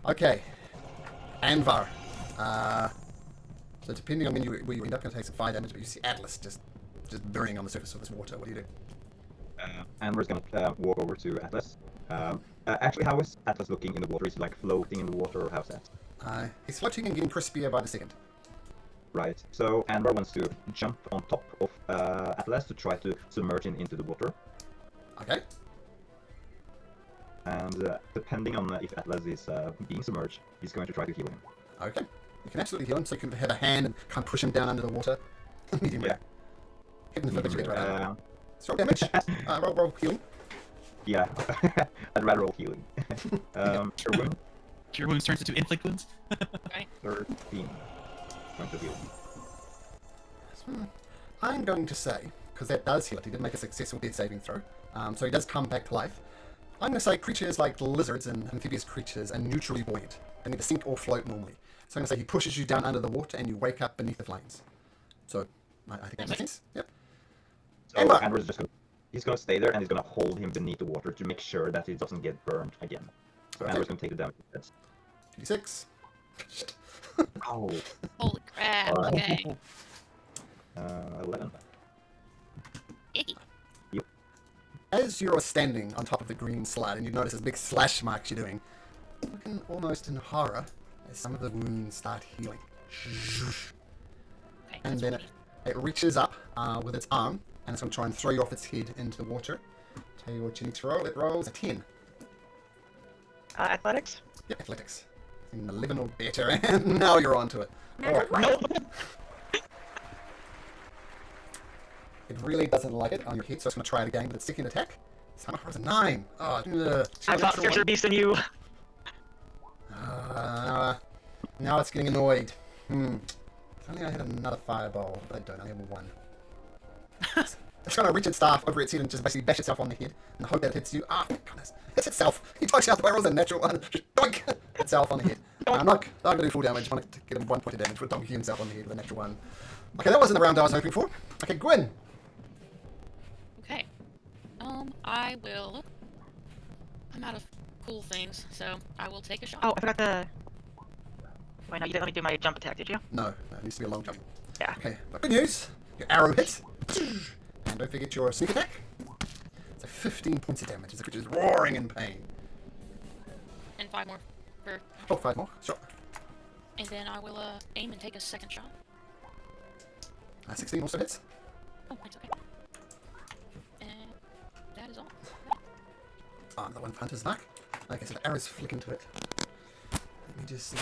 Okay, Anvar. So depending on where you end up, going to take some fire damage, but you see Atlas just burning on the surface of this water. What do you do? Amber's gonna walk over to Atlas. Actually, how is Atlas looking in the water? Is he like floating in the water, or how's that? He's floating and getting crispier by the second. Right. So Anwar wants to jump on top of Atlas to try to submerge him into the water. Okay. And depending on if Atlas is being submerged, he's going to try to heal him. Okay. You can absolutely heal him, so you can have a hand and kind of push him down under the water. Medium rare. Hit him with a bit right. Strong damage. Roll healing. Yeah, I'd rather roll healing. Cure wound. Cure wounds turns into inflict wounds. Okay. 13. Going to heal. I'm going to say, because that does heal it, he did make a successful death saving throw, so he does come back to life. I'm going to say creatures like lizards and amphibious creatures are neutrally buoyant. They neither sink or float normally. So I'm going to say he pushes you down under the water and you wake up beneath the flames. So, I think that makes sense. Yep. So Anwar's just he's going to stay there and he's going to hold him beneath the water to make sure that he doesn't get burned again. So Anwar's going to take the damage. That's 56. oh, Holy crap. Alright. Okay. 11. Icky. As you're standing on top of the green slide and you notice those big slash marks you're doing, looking almost in horror as some of the wounds start healing. Okay, And that's then pretty- it reaches up with its arm and it's going to try and throw you off its head into the water. Tell you what you need to roll. It rolls a 10. Athletics? Yep, athletics. An 11 or better, and now you're onto it. Alright. It really doesn't like it on your hit, so it's going to try it again with its second attack. Somehow it's a 9. Oh, I thought fiercer beast than you. now it's getting annoyed. If only I had another fireball, but I don't. I have one. It's going to reach its staff over its head and just basically bash itself on the head and hope that it hits you. Ah, thank goodness. Hits itself. He dodged out the way, rolls a natural one. Just doink! Itself on the head. I'm not going to do full damage. I want to get him 1 point of damage for donking himself on the head with a natural one. Okay, that wasn't the round I was hoping for. Okay, Gwyn. Okay. I will. I'm out of cool things, so I will take a shot. Oh, I forgot the. Wait, no, you didn't let me do my jump attack, did you? No, it needs to be a long jump. Yeah. Okay, but good news. Your arrow hits. And don't forget your sneak attack. So 15 points of damage as the creature is roaring in pain. And 5 more for. Oh, 5 more. Sure. And then I will aim and take a second shot. 16 also hits. Oh, that's okay. And that is all. Oh, another one for Hunter's Mark. Okay, so the arrows flick into it. Let me just see.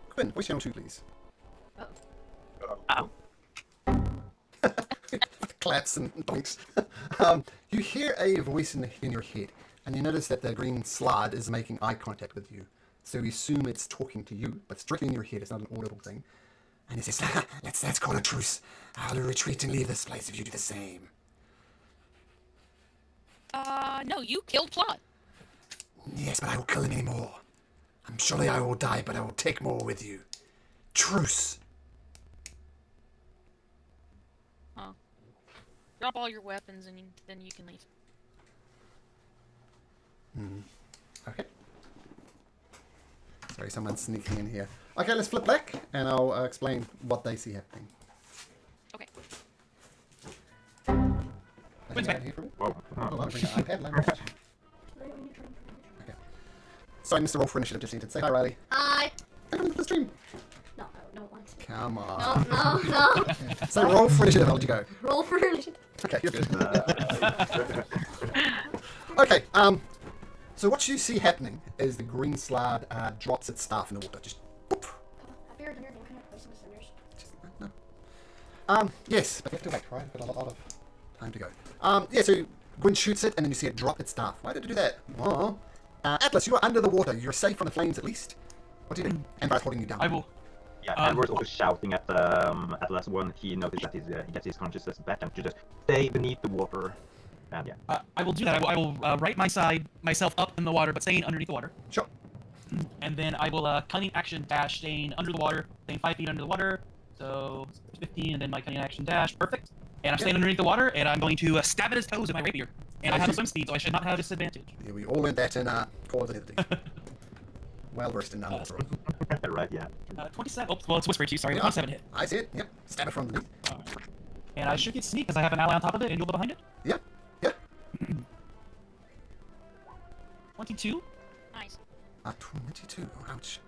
Quinn, what's your 2, please? Oh. Claps and bonks. You hear a voice in your head, and you notice that the green slide is making eye contact with you. So you assume it's talking to you, but it's directly in your head. It's not an audible thing. And it says, let's call a truce. I'll retreat and leave this place if you do the same. No, you killed Plod. Yes, but I will kill him anymore. I'm surely I will die, but I will take more with you. Truce. Oh. Drop all your weapons and then you can leave. Okay. Sorry, someone's sneaking in here. Okay, let's flip back, and I'll explain what they see happening. Okay. When's back? Here for me? Whoa. Oh, I'll bring the iPad. Let me watch. Okay. Sorry, Mr. Roll for Initiative just entered. Say hi, Riley. Hi. Welcome to the stream. No, I don't want to. Come No, on. no. So roll for initiative. I'll let you go. Roll for initiative. Okay, you're good. Okay. So what you see happening is the green slide drops its staff in the water. Just boop. Have you ever done your kind of place with cinders? No. Yes, but you have to wait, right? We've got a lot of time to go. Yeah, so Gwyn shoots it, and then you see it drop its staff. Why did it do that? Oh. Atlas, you are under the water. You're safe from the flames, at least. What do you do? Amber's holding you down. I will. Yeah, Anwar's also shouting at Atlas when he noticed that he gets his consciousness back and to just stay beneath the water. And yeah. I will do that. I will right myself up in the water, but staying underneath the water. Sure. And then I will cunning action dash, staying under the water, staying 5 feet under the water. So 15, and then my cunning action dash. Perfect. And I'm staying underneath the water, and I'm going to stab at his toes with my rapier. And I have a swim speed, so I should not have disadvantage. Yeah, we all learned that in Call of Duty. Well versed in numbers. Right, yeah. 27. Oh, well, it's whispered to you. Sorry, Yeah. 27 hit. I see it. Yep. Stab it from underneath. And I should get sneak because I have an ally on top of it and you'll go behind it. Yeah. Yeah. 22. Nice. 22. Ouch.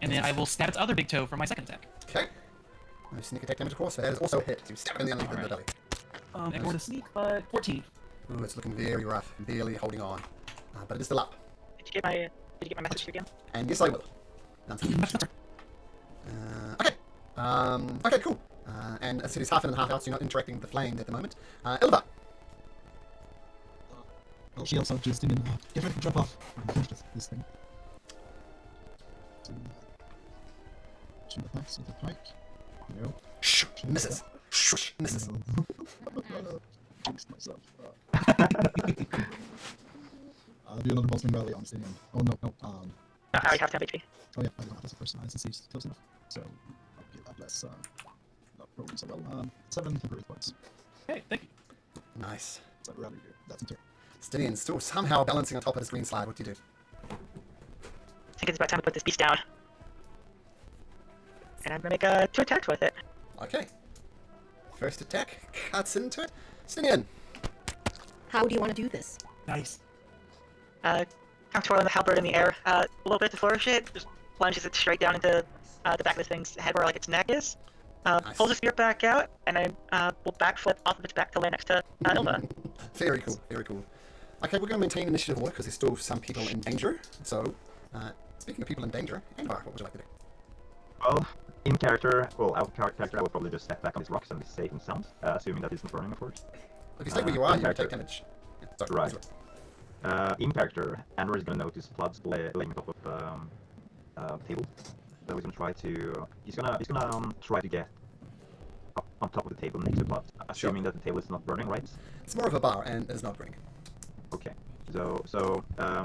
And then I will stab its other big toe for my second attack. Okay. No sneak attack damage, of course. So that is also a hit. You stab in the underneath of the belly. Ignore the sneak, but 14. Ooh, it's looking very rough. Barely holding on. But it is still up. Did you get my message again? And yes, I will. Okay. Okay, cool. And as it is half in and half out, so you're not interacting with the flames at the moment. Ilva. Well, she also just didn't get ready to drop off and finish this thing. Two attacks with the pike. No. Shh, misses. Shush, misses. Jinxed myself. Do another Bolstering Rally on Stadium. Oh no. I already have 10 HP. Oh yeah, I don't have this first. Since he's close enough. So I'll get that less. Not rolling so well. 7 temporary points. Okay, thank you. Nice. So rally, that's in turn. Stidian still somehow balancing on top of this green slide. What do you do? I think it's about time to put this beast down. And I'm gonna make 2 attacks with it. Okay. First attack cuts into it. Stidian. How do you want to do this? Nice. I'm twirling the halberd in the air a little bit to flourish it. Just plunges it straight down into the back of this thing's head where like its neck is. Nice. Pulls the spear back out, and I will backflip off of its back to land next to Ilva. Very cool, very cool. Okay, we're going to maintain initiative order because there's still some people in danger. So, speaking of people in danger, Angvar, what would you like to do? Well, in character, well, out of character, I would probably just step back on these rocks and be safe and sound, assuming that it's not burning, of course. If you stay where you are, in you will character. take damage. Yeah, sorry, Right. sorry. In character, Andor is going to notice Plod's laying on top of table. So he's going to try to try to get up on top of the table next to Plod, assuming that the table is not burning, right? It's more of a bar and is not burning. Okay. So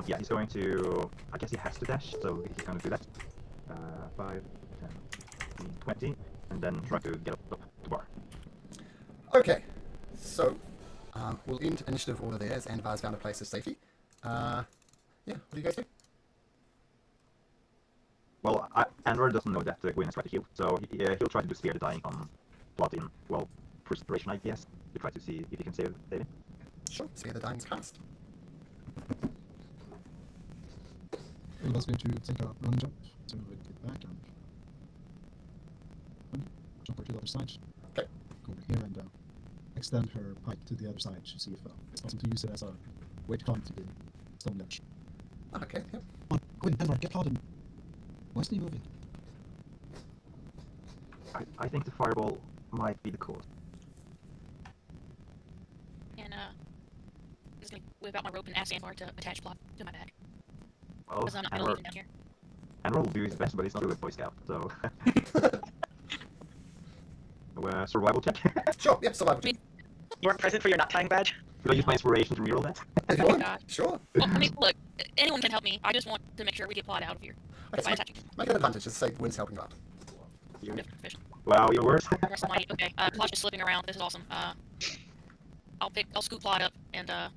yeah, he's going to. I guess he has to dash, so he's going to do that. 5, 10, 15, 20, and then try to get up the bar. Okay, so we'll end initiative order there as Angvar's found a place of safety. Yeah, what do you guys do? Well, Andor doesn't know that Gwyn is trying to heal, so he'll try to spare the dying on Plod in, well, frustration, I guess, to try to see if he can save David. Sure, see the dime's cast. Ilva's going to take a run jump to get back and jump over to the other side. Okay. Go over here and extend her pike to the other side to see if it's possible to use it as a way to climb to the stone ledge. Okay, yeah. Come on, Gwyn, Envar, get Plod in. Why is he moving? I think the fireball might be the cause. And I'm just gonna whip out my rope and ask Angvar to attach Plod to my back. Well, Because I'm not gonna leave him down here. Andor will do his best, but he's not really a Boy Scout, so... survival check? Sure, yep, survival check. You are present for your not tying badge. Could I use my inspiration to reroll that? If you Oh my want, God. sure. Well, I mean, look, anyone can help me. I just want to make sure we get Plod out of here. Okay, By so attaching. make an advantage, just say Gwyn's helping you out. You- I'm different proficient. Wow, you're worse. Rest of my- Okay, Plod's just slipping around. This is awesome. I'll scoop Plod up and I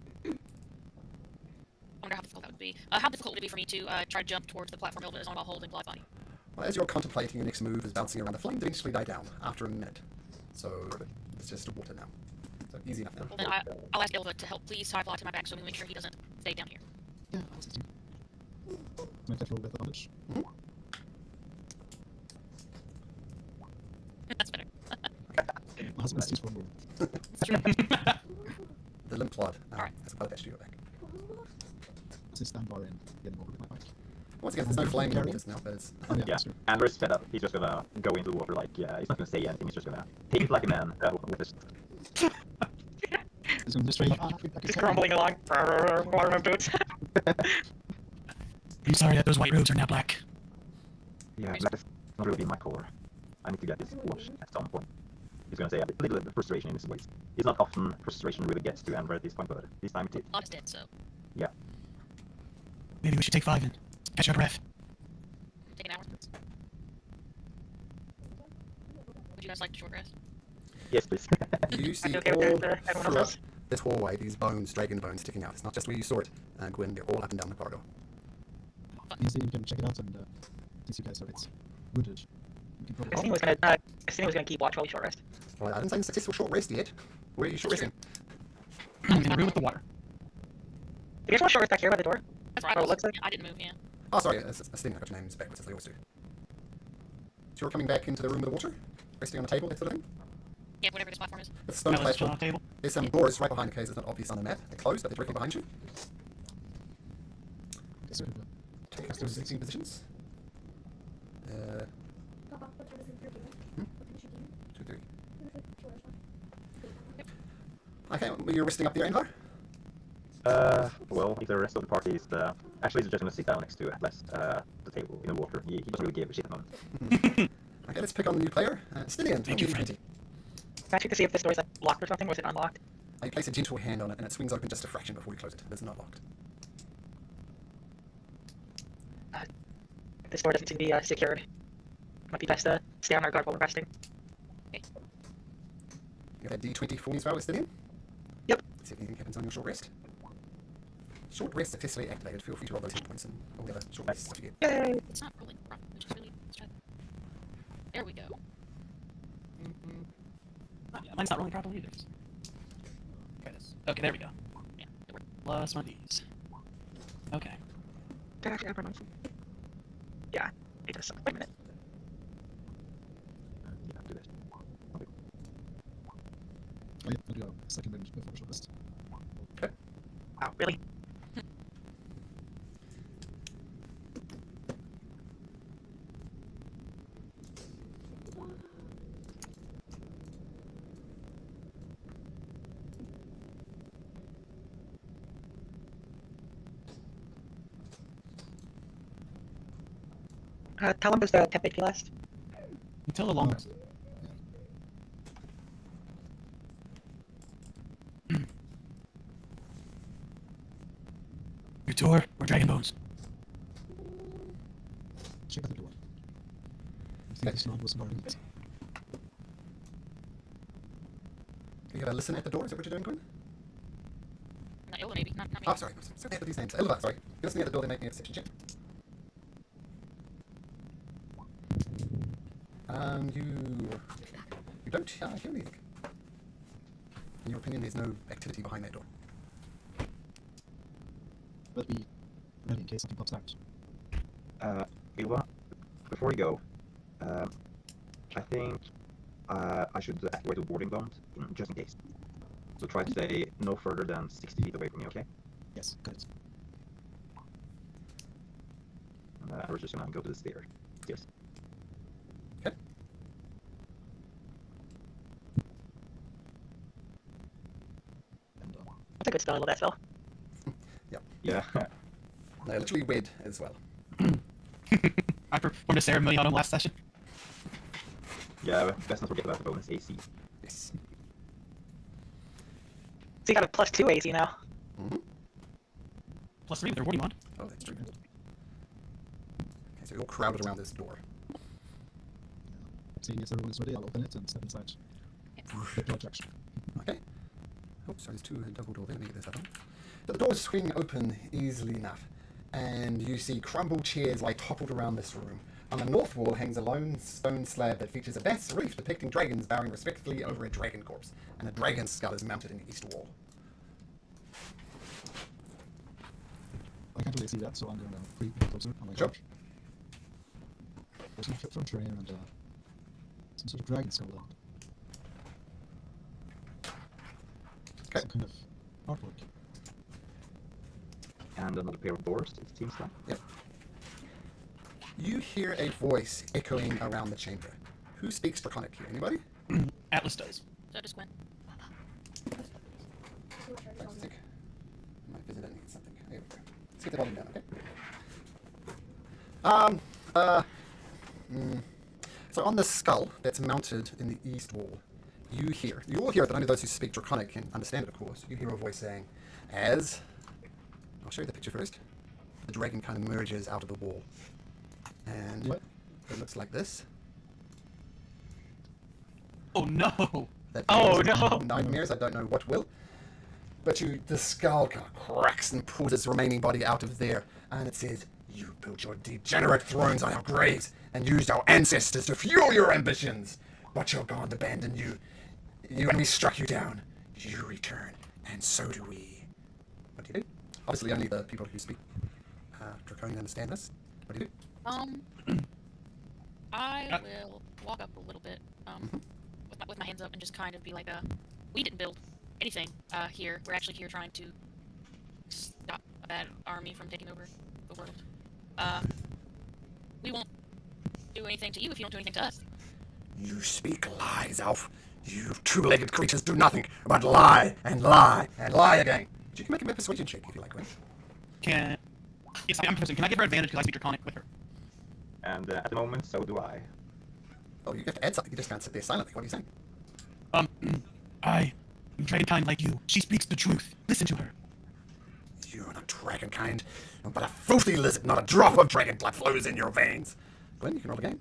wonder how difficult that would be. How difficult would it be for me to try to jump towards the platform hill that is on while holding Plod body? Well, as you're contemplating, your next move is bouncing around the flame to eventually die down after a minute. So it's just water now. So easy enough now. Well, then I'll ask Ilva to help please tie Plod to my back so we can make sure he doesn't stay down here. Yeah, I'll assist you. Make that roll with advantage. That's better. My husband's too strong. That's true. The limp Plod Alright. has a bow attached to your back. Assist Envar in getting over with my bike. Once again, there's no flame in this now, but it's... Oh yeah, Yeah, that's true. Andor is fed up. He's just gonna go into the water like, he's not gonna say anything, he's just gonna take it like a man with his... He's going to straight. Just crumbling along. Waterman boots. I'm sorry that those white robes are now black. Yeah, that is not really my color. I need to get this watch at some point. He's gonna say a little bit of frustration in his voice. It's not often frustration really gets to Andor at this point, but this time it did. Plod is dead, so Maybe we should take 5 and catch our breath. take an hour. Would you guys like a short rest? Yes, please. You see I'm okay all with that. Everyone throughout else? this hallway, these bones, dragon bones sticking out. It's not just where you saw it, Gwyn, they're all up and down the corridor. Easily you can check it out and since you guys are it's wooded. You can probably Christine was gonna keep watch while we short rest. Well, I didn't say successful short rest yet. Where are you short resting? In the room with the water. You guys want short rest back here by the door? That's right. Oh, it looks like- I didn't move. Yeah. Oh, sorry, I was thinking I got your names backwards as they always do. So you're coming back into the room with the water? Resting on the table, that sort of thing? Yeah. Whatever this platform is. It's a stone That was on platform. the table. There's some doors right behind the case. It's not obvious on the map. They're closed, but they're directly behind you. Okay, so Take up those sitting positions. Hmm? 2, 3. Okay, well, you're resting up there, Envar? Well, if the rest of the party is actually he's just gonna sit down next to Atlas, the table in the water. He doesn't really give a shit at the moment. Okay, let's pick on the new player. Stylian, Thank you, roll Frankie. Can I check to see if this door is like locked or something? Was it unlocked? You place a gentle hand on it and it swings open just a fraction before you close it. It's not locked. This door doesn't seem to be secured. Might be best to stay on our guard while we're resting. You got that D20 for me as well, Stylian? Yep. Let's see if anything happens on your short rest. Short rest successfully activated. Feel free to roll those hit points and all the other short rests if you get. Yay! It's not rolling properly, which is really. Let's try that. There we go. Mine's not rolling properly either. Okay, okay, there we go. Yeah. It worked. Plus one of these. Okay. Did I actually have my mouse? Yeah, it does suck. Wait a minute. Yeah, do this. I do a second range before short rest. Wow, really? How long does the temp AP last? Until the long rest. Your tour or dragon bones? Check out the door. I think it's not was more neat. You gotta listen at the door. Is that what you're doing, Quinn? Not Ilva, maybe. Not me. Oh, sorry. Sorry for these names. Elva, sorry. You're listening at the door. They make me a perception check. You don't hear anything. In your opinion, there's no activity behind that door. But be ready in case something pops out. Ilva, before we go, I think I should activate a warding bond just in case. So try to stay no further than 60 feet away from me, okay? Yes, got it. We're just gonna go to the stairs. Yes. Okay. And That's a good spell, I love that spell. Yeah. They're literally red as well. I performed a ceremony on him last session. Yeah, but let's not forget about the bonus AC. Yes. So you got a +2 AC now. Mm-hmm. Plus 3 with their warding wand. Oh, that's true. Okay, so you're all crowded around this door. seeing as everyone is ready, I'll open it and step inside. The Plod direction. Okay. Oh, sorry, there's two double door there. Let me get this open. The doors swing open easily enough, and you see crumbled chairs lie toppled around this room. On the north wall hangs a lone stone slab that features a bas relief depicting dragons bowing respectfully over a dragon corpse, and a dragon's skull is mounted in the east wall. I can't really see that, so I'm going to creep closer on my Sure. couch. There's some furniture here and some sort of dragon skull on. Okay. Some kind of artwork. And another pair of doors, it seems like. Yep. You hear a voice echoing around the chamber. Who speaks Draconic here? Anybody? Atlas does. So does Gwen. I think I might visit and get something. There we go. Let's get the volume down, okay? So on the skull that's mounted in the east wall, you all hear it, but only those who speak Draconic can understand it, of course. You hear a voice saying, as... I'll show you the picture first. The dragon kind of merges out of the wall. And What? it looks like this. Oh no! That Oh, gives no. Nightmares, I don't know what will. But the skull kind of cracks and pulls its remaining body out of there, and it says, "You built your degenerate thrones on our graves, and used our ancestors to fuel your ambitions. But your god abandoned you. When we struck you down, you return, and so do we." What do you do? Obviously only the people who speak Draconian understand this? What do you do? I will walk up a little bit, with my hands up and just kind of be like, we didn't build anything, here. We're actually here trying to stop a bad army from taking over the world. We won't do anything to you if you don't do anything to us. You speak lies, Elf. You two-legged creatures do nothing but lie and lie and lie again. You can make a persuasion check if you like, Gwen. Yes, I'm interested. Can I give her advantage because I speak Draconic with her? And at the moment, so do I. Oh, you have to add something. You just can't sit there silently. What are you saying? I am dragonkind like you. She speaks the truth. Listen to her. You're not dragonkind, but a filthy lizard. Not a drop of dragon blood flows in your veins. Gwen, you can roll again.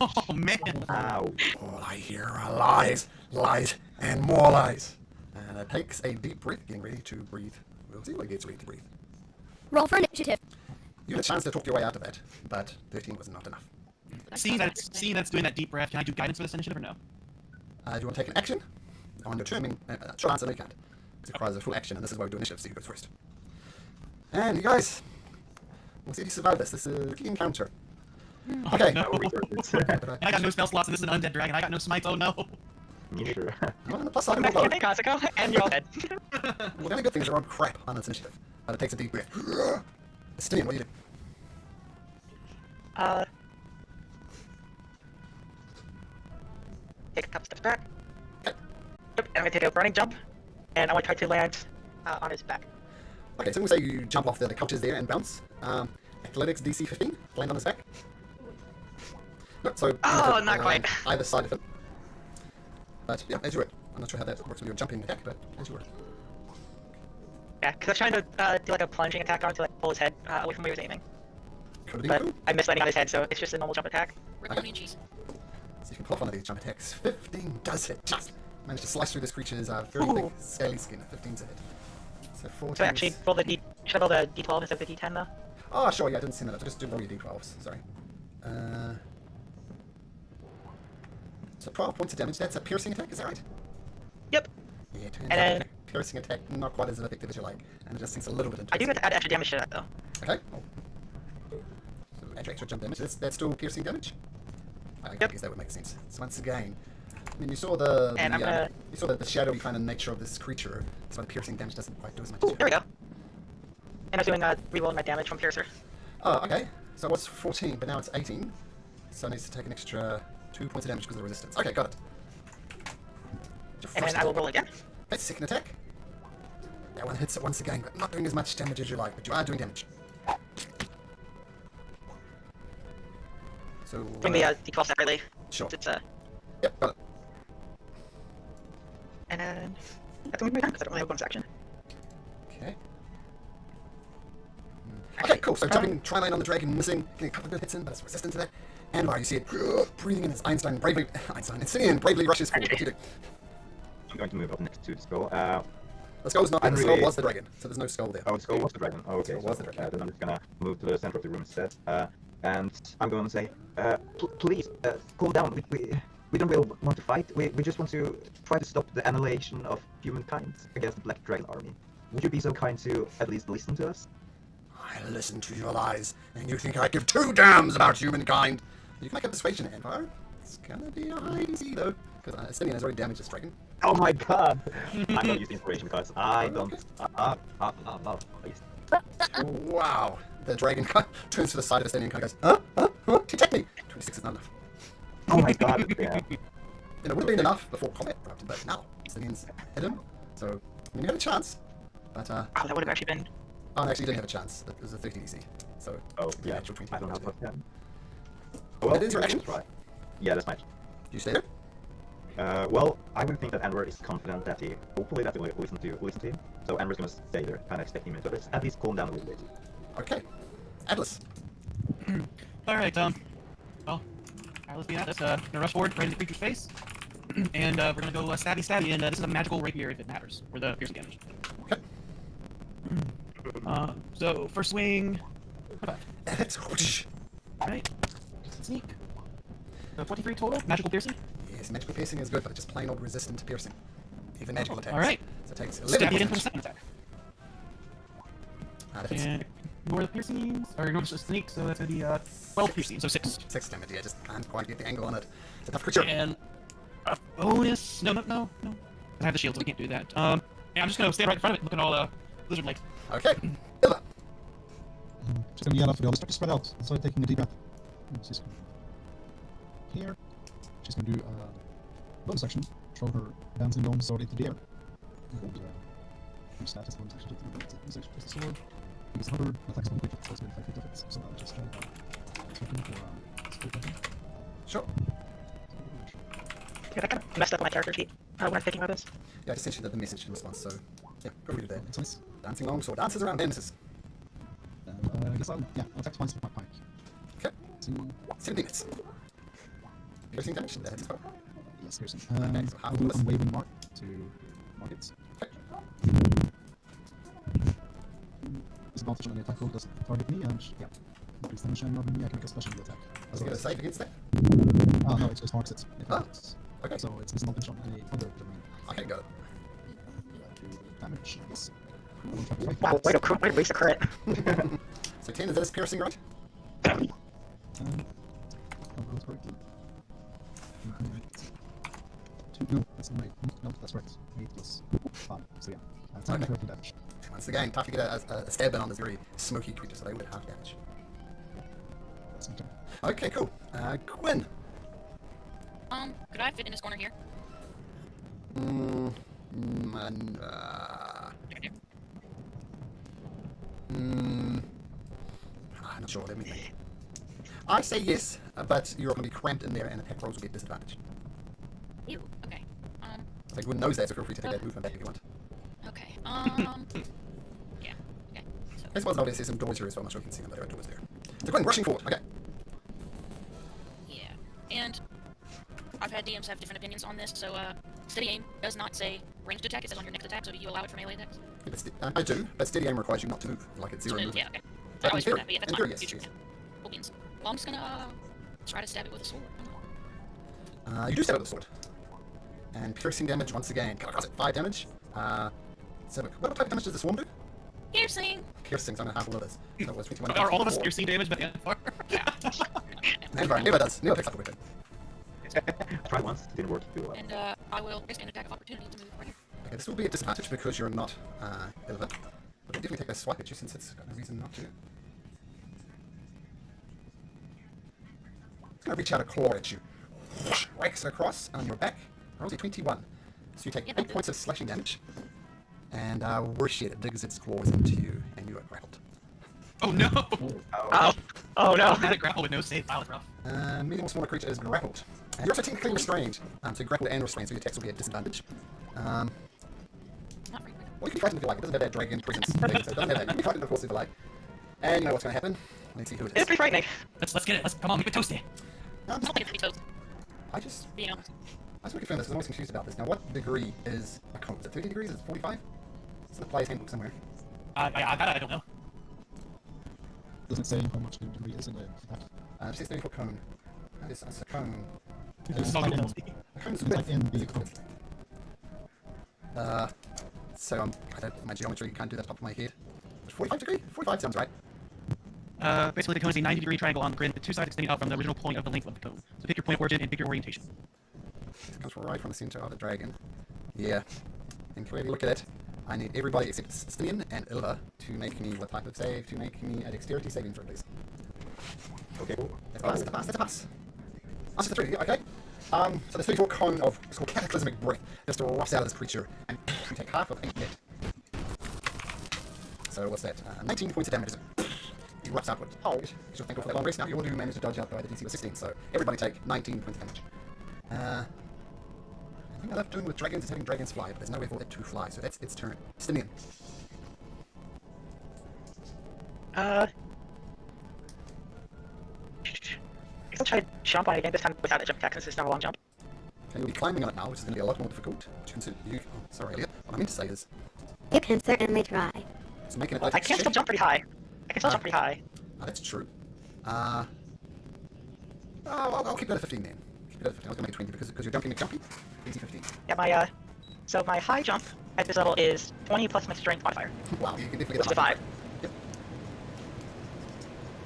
Oh, man. Ow. All I hear are lies, lies, and more lies. And it takes a deep breath, getting ready to breathe. We'll see what gets ready to breathe. Roll for initiative. You had a chance to talk your way out of that, but 13 was not enough. Seeing that's doing that deep breath, can I do guidance for this initiative or no? Do you want to take an action? On determining, short answer, no, you can't. It requires a full action, and this is why we do initiative, so you go first. And you guys, we'll see if you survive this. This is a key encounter. Okay. No. But I got no spell slots, and this is an undead dragon. I got no smites. Oh no. Neither. well, on the plus side, Back we'll to Kazuko, and you're all dead. well, the only good thing is you're on crap on this initiative. But it takes a deep breath. Stian, what do you do? Take a couple steps back. Okay. Yep, and I'm gonna take a running jump, and I want to try to land on his back. Okay, so I'm going to say you jump off the couches there and bounce. Athletics DC 15, land on his back. No, so Oh, you not quite. Either side of him. But yeah, as you were. I'm not sure how that works with your jumping attack, but as you were. Yeah, because I was trying to do like a plunging attack on him to like pull his head away from where he was aiming. Could have been But cool. I missed landing on his head, so it's just a normal jump attack. Ripponi and cheese. So you can pull off one of these jump attacks. 15 does hit. Just managed to slice through this creature's very thick, scaly skin. 15's a hit. So 14. So actually, roll the should I roll the D12 instead of the D10 though? Oh, sure, yeah, I didn't see that. Just do roll your d12s. Sorry. So 12 points of damage. That's a piercing attack, is that right? Yep. Yeah, turns And out then- piercing attack not quite as effective as you like, and it just sinks a little bit into I do it. get to add extra damage to that though. Okay. Oh. So add your extra jump damage. That's still piercing damage? I Yep. guess that would make sense. So once again, I mean, you saw the And I'm gonna- you saw the shadowy kind of nature of this creature, so the piercing damage doesn't quite do as much. Ooh, there we go. And I was doing rerolling my damage from Piercer. Oh, okay. So it was 14, but now it's 18. So it needs to take an extra 2 points of damage because of the resistance. Okay, got it. Your And first then I will attack. roll again. Okay, second attack. That one hits it once again, but not doing as much damage as you like, but you are doing damage. So, Doing the D12 separately. sure. It's Yep, got it. and then that's only my turn because I don't really have a bonus action. Okay. Okay, cool. So jumping, tri-lane on the dragon, missing, getting a couple of good hits in, but it's resistant to that. And you see it breathing in as Einstein bravely rushes forward. What do you do? I'm going to move up next to the skull. The skull's not there, the skull Unrelated. was the dragon, so there's no skull there. Oh, the skull was the dragon. Oh, okay. Skull was the dragon. Then I'm just gonna move to the center of the room instead. And I'm going to say, please, calm down. We don't really want to fight. We just want to try to stop the annihilation of humankind against the Black Dragon army. Would you be so kind to at least listen to us? I listen to your lies, and you think I give two damns about humankind? You can make a persuasion, Anvar. It's gonna be a high DC though, because Simeon has already damaged this dragon. Oh my god! I'm gonna use the inspiration because I don't. Please. Wow. The dragon turns to the side of Simeon and kind of goes, huh? She attacked me! 26 is not enough. Oh my god! Yeah. It would have been enough before combat erupted, but now Simeon's hit him. So, I mean, you had a chance. But, Oh, that would have actually been. oh, actually, you didn't have a chance. It was a 30 DC. So, Oh the yeah. actual 20. I don't have what then. That is your action. Right. Yeah, that's my. You stay there? Well, I would think that Enver is confident that he, hopefully, that he will listen to him. So Enver's gonna stay there, kind of expecting him to at least calm down a little bit. Okay. Atlas. Alright, well, let's be at this. Gonna rush forward right into the creature's face. And we're gonna go stabby, and this is a magical rapier if it matters, for the piercing damage. Okay. So, first swing. That's whoosh. Alright. Sneak. 23 total. Magical piercing. Yes, magical piercing is good, but it's just plain old resistant to piercing. Even magical attacks. Alright. So it takes 11 Stab you again for the damage. second attack. That hits. And ignore the piercings, or ignore the sneak, so that's gonna be 12 piercings, so 6. 6 damage, yeah, just can't quite get the angle on it. It's a tough creature. And a bonus. No. I have the shield, so we can't do that. Yeah, I'm just gonna stand right in front of it, looking all lizard-like. Okay. Ilva. She's gonna yell out for the others. Start to spread out. And start taking a deep breath. And she's gonna here. She's gonna do a bonus action. Throw her dancing bone sword into the air. And use that as a bonus action to use the sword. Use another attack on quick, so it's 25 feet of it. So I'll just try looking for split weapon. Sure. Yeah, that kind of messed up my character sheet when I'm thinking about this. Yeah, I just sent you the message in response, so yeah, go read it there. It's nice. Dancing longsword dances around Nemesis. I guess I'll attack twice with my pike. Okay. So, 17 hits. Piercing damage, that hits as well. yes, here's so how I'll do was- a waving mark to mark it. Okay. Disadvantage on any attack roll doesn't target me, and yeah. Increase damage and me, I can make a special attack. Was he going to save against that? Oh no, it just marks it. It Ah, marks. okay. So it's disadvantage on any other domain. Okay, got it. Do damage, I guess. I will try to fight Wow, that. way to waste a crit. So 10 is this piercing, right? I'll roll it correctly. No, that's not right. No, that's right. 8 plus 5. So yeah, 10 Okay. 30 damage. Once again, tough to get a stab in on this very smoky creature, so they would have damage. That's my turn. Okay, cool. Gwen. Could I fit in this corner here? I'm not sure. Let me think. I say yes, but you're going to be cramped in there, and attack rolls will get disadvantaged. Ew. Okay. So Gwen knows that, so feel free to take that movement back if you want. Okay. Yeah. Okay. So. As well as obviously some doors here as well. I'm not sure if you can see them, but there are doors there. So Gwen, rushing forward. Okay. Yeah. And I've had DMs have different opinions on this, so steady aim does not say ranged attack, it says on your next attack, so do you allow it for melee attacks? Yeah, but I do, but steady aim requires you not to move, like it's zero Move, movement. yeah, okay. But I always in forget theory, that, but yeah, that's in fine. theory, yes, Future. yes. Yeah. Cool beans. Well, I'm just gonna try to stab it with a sword. You do stab it with a sword. And piercing damage once again. Come across it, 5 damage. So what type of damage does the swarm do? Piercing! Piercing, so I'm gonna half all of this. So it was 21. Are all of us 24. piercing damage by the end far? Never does. Never picks up the weapon. I tried once, it didn't work too well. And I will risk an attack of opportunity to move right here. Okay, this will be a disadvantage because you're not Ilva. But we'll definitely take a swipe at you since it's got no reason not to. It's gonna reach out a claw at you. Whacks across on your back. Rolls a 21. So you take Yeah, 8 points of slashing damage. And worse yet, it digs its claws into you and you are grappled. Oh no! Oh no. Had a grapple with no save. Wow, that's rough. Medium or smaller creature is grappled. And you're also technically restrained. So you're grappled and restrained, so your attacks will be at disadvantage. Not very quick. Well, you can fight it if you like. It doesn't have that dragon presence thing, so it doesn't have that. You can fight it, of course, if you like. And you know what's going to happen. Let's see who it It's is. pretty frightening. Let's get it. Let's come on, make it toasty. I don't like it to be toast, I just to be honest. want to confirm this because I'm always confused about this. Now, what degree is a cone? Is it 30 degrees? Is it 45? It's in the player's handbook somewhere. I don't know. Doesn't say how much the degree is in the attack. It says 30 foot cone. It's a cone. This is all Type good. in- A cone's type in the width. code. So I don't, my geometry can't do that top of my head. 45 degree? 45 sounds right. Basically, the cone is a 90-degree triangle on the grid with 2 sides extending out from the original point of the length of the cone. So pick your point of origin and pick your orientation. It comes right from the center of the dragon. Yeah. And can we look at it? I need everybody except Stinian and Ilva to make me what type of save? To make me a dexterity saving throw, please. Okay, cool. That's a pass, that's a pass, that's a pass. Answer the 3, yeah, okay. So the 3-4 cone of it's called cataclysmic breath just erupts out of this creature, and you take half of 8 net. So what's that? 19 points of damage. It erupts outward. Oh, you're thankful for that long rest. Now you all do manage to dodge out by the DC was 16, so everybody take 19 points of damage. I think I love doing with dragons is having dragons fly, but there's no way for it to fly, so that's its turn. Stinian. I guess I'll try to jump on it again, this time without a jump attack since it's not a long jump. Okay, you'll be climbing on it now, which is going to be a lot more difficult. Sorry, Elliot. What I meant to say is, You can certainly try. it's making it I can still jump pretty high. I can still jump pretty high. Oh, that's true. I'll keep it at 15 then. Keep it at 15. I was going to make it 20 because you're jumping McJumpy. Easy 15. Yeah, so my high jump at this level is 20 plus my strength modifier. Wow, you can definitely Which get is a 5. Yep.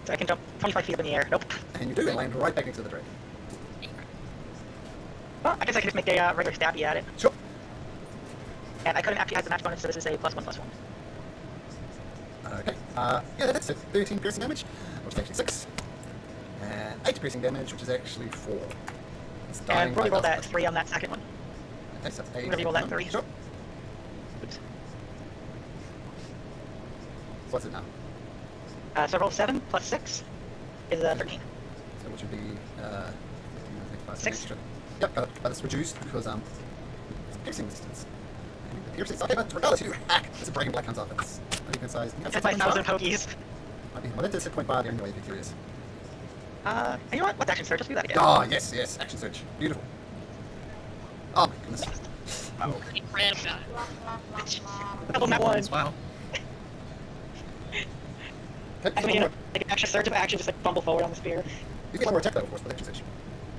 So I can jump 25 feet up in the air. Nope. And you do, and land right back next to the dragon. Well, I guess I can just make a regular stabby at it. Sure. And I couldn't actually have the match bonus, so this is a +1/+1. Okay. Yeah, that's it. 13 piercing damage, which is actually 6. And 8 piercing damage, which is actually 4. It's dying And roll by that 3 on that second one. Okay, so 8. Reroll that 3. Sure. Oops. So what's it now? So roll 7 plus 6 is 13. So which would be 6. extra. Yep, got it. But it's reduced because it's piercing distance. And the piercing, okay, but regardless, you do hack. There's a breaking black comes off. It's not even size. That's my 1,000 pokies. Well, that's a set point bar there anyway, if you're curious. And you know what? Let's action surge. Let's do that again. Oh, yes, yes. Action search. Beautiful. Oh, my goodness. Incredible. Double that one. Wow. Okay, I mean, like an extra surge of action, just like bumble forward on the spear. you get one more attack, though, of course, with action search.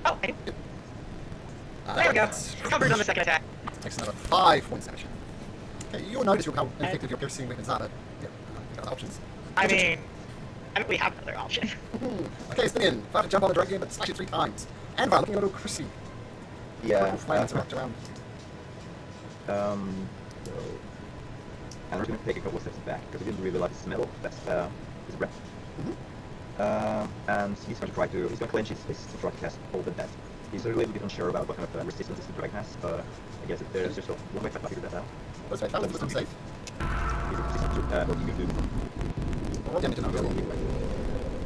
Oh, I do. There we go. That's- Covered on the second attack. Takes another 5 points damage. Okay, you'll notice how effective your piercing weapons are, but yeah, you got other options. I mean, I don't really have another option. Okay, Stinian, try to jump on the dragon, but slash it 3 times. And by looking a little crispy. Yeah. Flames wrapped around. So, I'm just gonna take a couple of steps back because I didn't really like the smell of his breath. And he's gonna clench his fist to try to cast Hold the Death. He's a little bit unsure about what kind of resistance the dragon has. I guess if there's just one way to figure that out. Let's wait, let's wisdom save. He's resistant to what you can do. Roll damage and I'll roll anyway.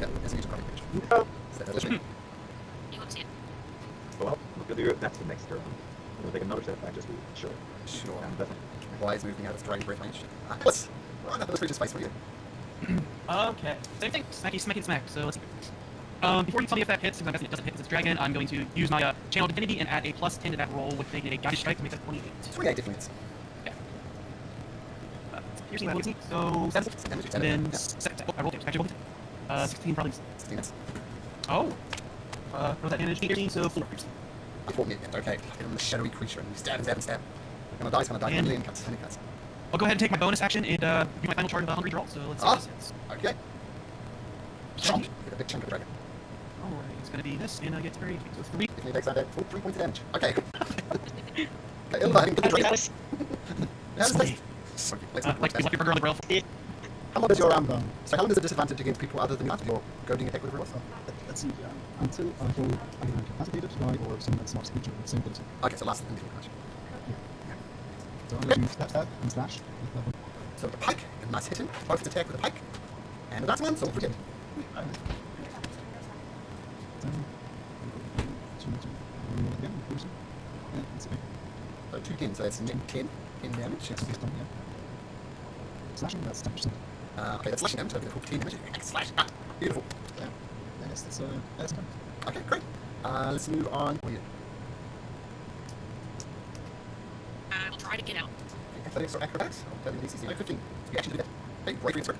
Yeah, that's a huge chronic damage. Set that listening. You won't see it. Well, I'm gonna do that the next turn. I'm gonna take another step back just to be sure. Sure. And definitely. Why is moving out of its dragon breath range? Let's run up this creature's face for you. Okay. Same thing. Smacky, smacky, smack. So let's see. Before you tell the effect hits, since I'm guessing it doesn't hit because it's dragon, I'm going to use my channel divinity and add a +10 to that roll with making a guided strike to make that 28. 28 different hits. Yeah. Piercing level 8, so 7. Damage, And then yeah. 6. Oh, I rolled it. Actually, rolled it. 16 probably. 16 hits. Oh. What was that damage? 8 piercing, so 4 piercing. 4 minutes. Okay. Hit on the shadowy creature and you stab and stab and stab. Gonna die, it's gonna die. And- Million cuts, 20 cuts. I'll go ahead and take my bonus action and do my final charge of the Hungry Draw. So let's see Ah. what this hits. Okay. Chomp. Get a big chunk of the dragon. Alright, it's gonna be this, and I get 3. So 3. If he takes that, 3 points of damage. Okay. Okay, Ilva, I didn't get the I think dragon. that was How's Sweet. this? Okay, let's Like the burger on the grill. How long does your so how long does it disadvantage against people other than your goading attack with the reroll? Let's see. Until I fall either incapacitated by or someone that's not creature with the same ability. Okay, so last until much. So I'm going to stab and slash. With that one. So the pike, a nice hit him. Both his attack with the pike. And the last one, so we'll pretend. So 2 10, so that's 10 damage. Yes. Slashing, that's 10%. Okay, that's slashing damage, so it'll be 10 damage. Slash, beautiful. Yeah. Yes, that's fine. Okay, great. Let's move on. Oh, yeah. I will try to get out. Athletics or acrobatics? I'll tell you the DCC 15. So you actually do that. Okay, right for your sword.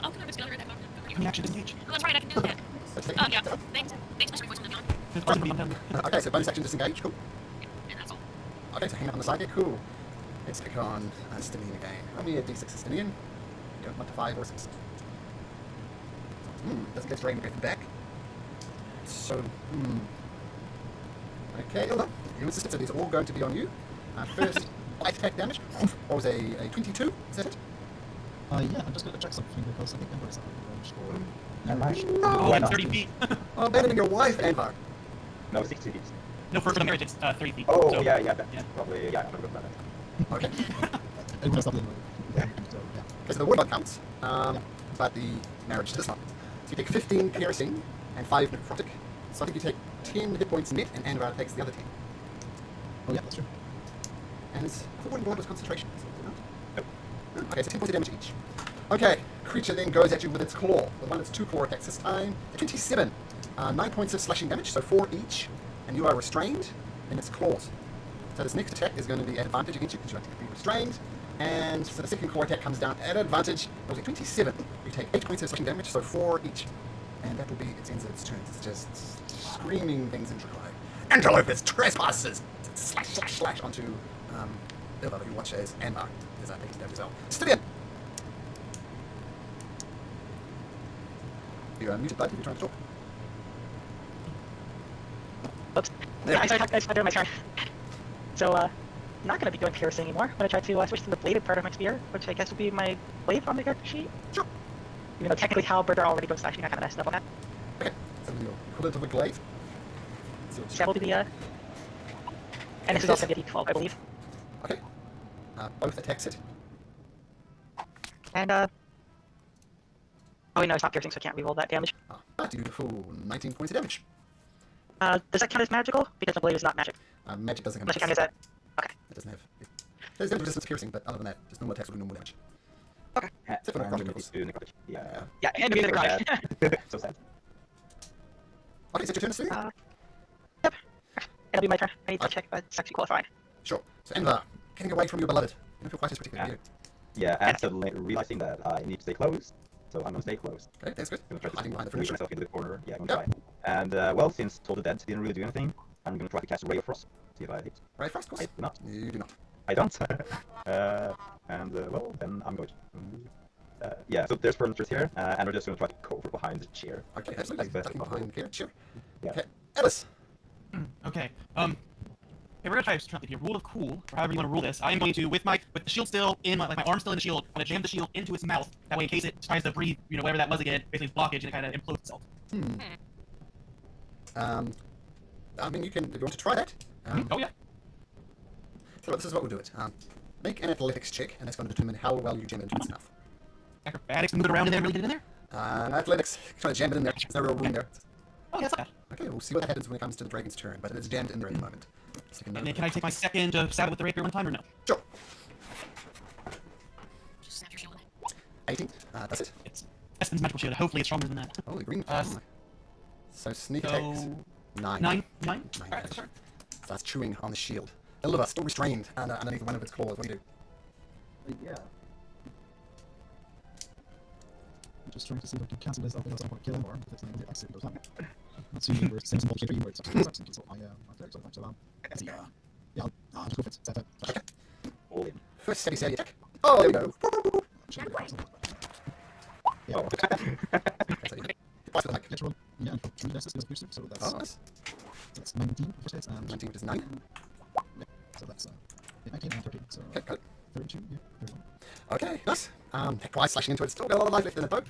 Oh, can I just go that box? Can you actually disengage? That's right, I can do that. So take Yeah. Thanks. Thanks, Mr. Voice, Okay, so bonus action disengage. Cool. and that's all. Okay, so hang up on the side. Yeah, cool. Let's pick on Stinian again. Roll me a d6 of Stinian. You don't want to 5 or 6. Doesn't get dragon breath back. So, Okay, Ilda, you insisted, so these are all going to be on you. First, light attack damage. What was a 22? Is that it? Yeah, I'm just going to check something because I think Ember is out of range for... Oh, I'm 30 feet. Oh, abandoning your wife, Anvar. No, 60 feet. No, for the marriage, it's 30 feet. Oh, so, yeah, that yeah. probably, yeah, I forgot about that. Okay. It messed up a little bit. So, yeah. Okay, so the ward counts, but the marriage does not. So you take 15 piercing and 5 necrotic. So I think you take 10 hit points net, and Anvar takes the other 10. Oh, yeah, that's true. And his ward was concentration. So, okay, so 10 points of damage each. Okay, creature then goes at you with its claw. The one that's 2 claw attacks this time. 27. 9 points of slashing damage, so 4 each. And you are restrained in its claws. So this next attack is going to be at advantage against you because you have to be restrained. And so the second claw attack comes down at advantage. Rolls a 27. You take 8 points of slashing damage, so 4 each. And that will be its ends of its turn. It's just screaming things into cry. Antelope is trespassers! Slash, slash, slash onto Ilva, who you watch as Anmar, is 18 damage as well. Stylian! You're muted, bud, if you're trying to talk. Oops. There Yeah, we go. I started my turn. So, I'm not going to be doing piercing anymore. I'm going to try to switch to the bladed part of my spear, which I guess will be my blade on the character sheet. Sure. Even though technically halberd are already both slashing, I kind of messed up on that. Okay, so you're equivalent of a glaive. So So that will be the, and this is also going to be a D12, I believe. okay. Both attacks hit. And, oh wait, no, it's not piercing, so I can't reroll that damage. But you do the full 19 points of damage. Does that count as magical? Because the blade is not magic. Magic doesn't have Unless you count as that. Okay. It doesn't have. There's no resistance to piercing, but other than that, just normal attacks will do normal damage. Except for necrotic critical. Yeah. Yeah, and to be the cry. So sad. Okay, is it your turn to swing? Yep. It'll be my turn. I need to check, but it's actually qualified. Sure. So Enver, getting away from your beloved. You don't feel quite as particular you. Yeah, and suddenly realizing that I need to stay close, so I'm gonna stay close. Okay, that's good. I'm gonna try to Hiding behind the push furniture. myself into the corner. Yeah, I'm Yep. gonna try. And well, since Toll the Dead didn't really do anything, I'm gonna try to cast Ray of Frost. See if I hit. Right, first course. I do not. You do not. I don't. Well, then I'm going to. Yeah, so there's furniture here, and we're just gonna try to cover behind the chair. Okay, absolutely. Like Ducking behind here. Sure. Yeah. Okay, Ellis. Okay. Hey, we're gonna try something here. Rule of cool, or however you want to rule this. I am going to, with the shield still in my arm still in the shield, I'm gonna jam the shield into its mouth. That way, in case it tries to breathe, whatever that was again, basically blockage, and it kind of implodes itself. I mean, you can, if you want to try that. Oh yeah. So this is what we'll do it. Make an athletics check, and that's going to determine how well you jam it into its mouth. Acrobatics, move it around in there, really get it in there. Athletics, try to jam it in there. There's no real room there. Oh, that's not bad. Okay, we'll see what happens when it comes to the dragon's turn, but it's jammed in there at the moment. So you can And then can I take my second stab with the rapier one time or no? Sure. Just snap your shield. 18. That's it. It's Espen's magical shield. Hopefully, it's stronger than that. Oh, the green. So sneak So attacks. 9. 9. Nine Alright, damage. sorry. Starts chewing on the shield. Ilva, still restrained underneath one of its claws. What do you do? Yeah. I'm just trying to see if I can cancel this out without someone killing or if it's not going to exit those time. Let's see if we're same symbol K3 where it's actually sucks. So let's see, yeah, I'll just go for it. Set that. Okay. All in. First steady attack. Oh, there we go. Yeah, Okay, so you hit twice with the mic. natural. Yeah, and 3 less is piercing, so Oh, nice. that's 19 first hits and 19, which is 9. yeah, so that's 19 and 13. So Okay, got it. 32, yeah, 31. Okay, nice. Hit twice, slashing into it. Still got a lot of life left in it, though.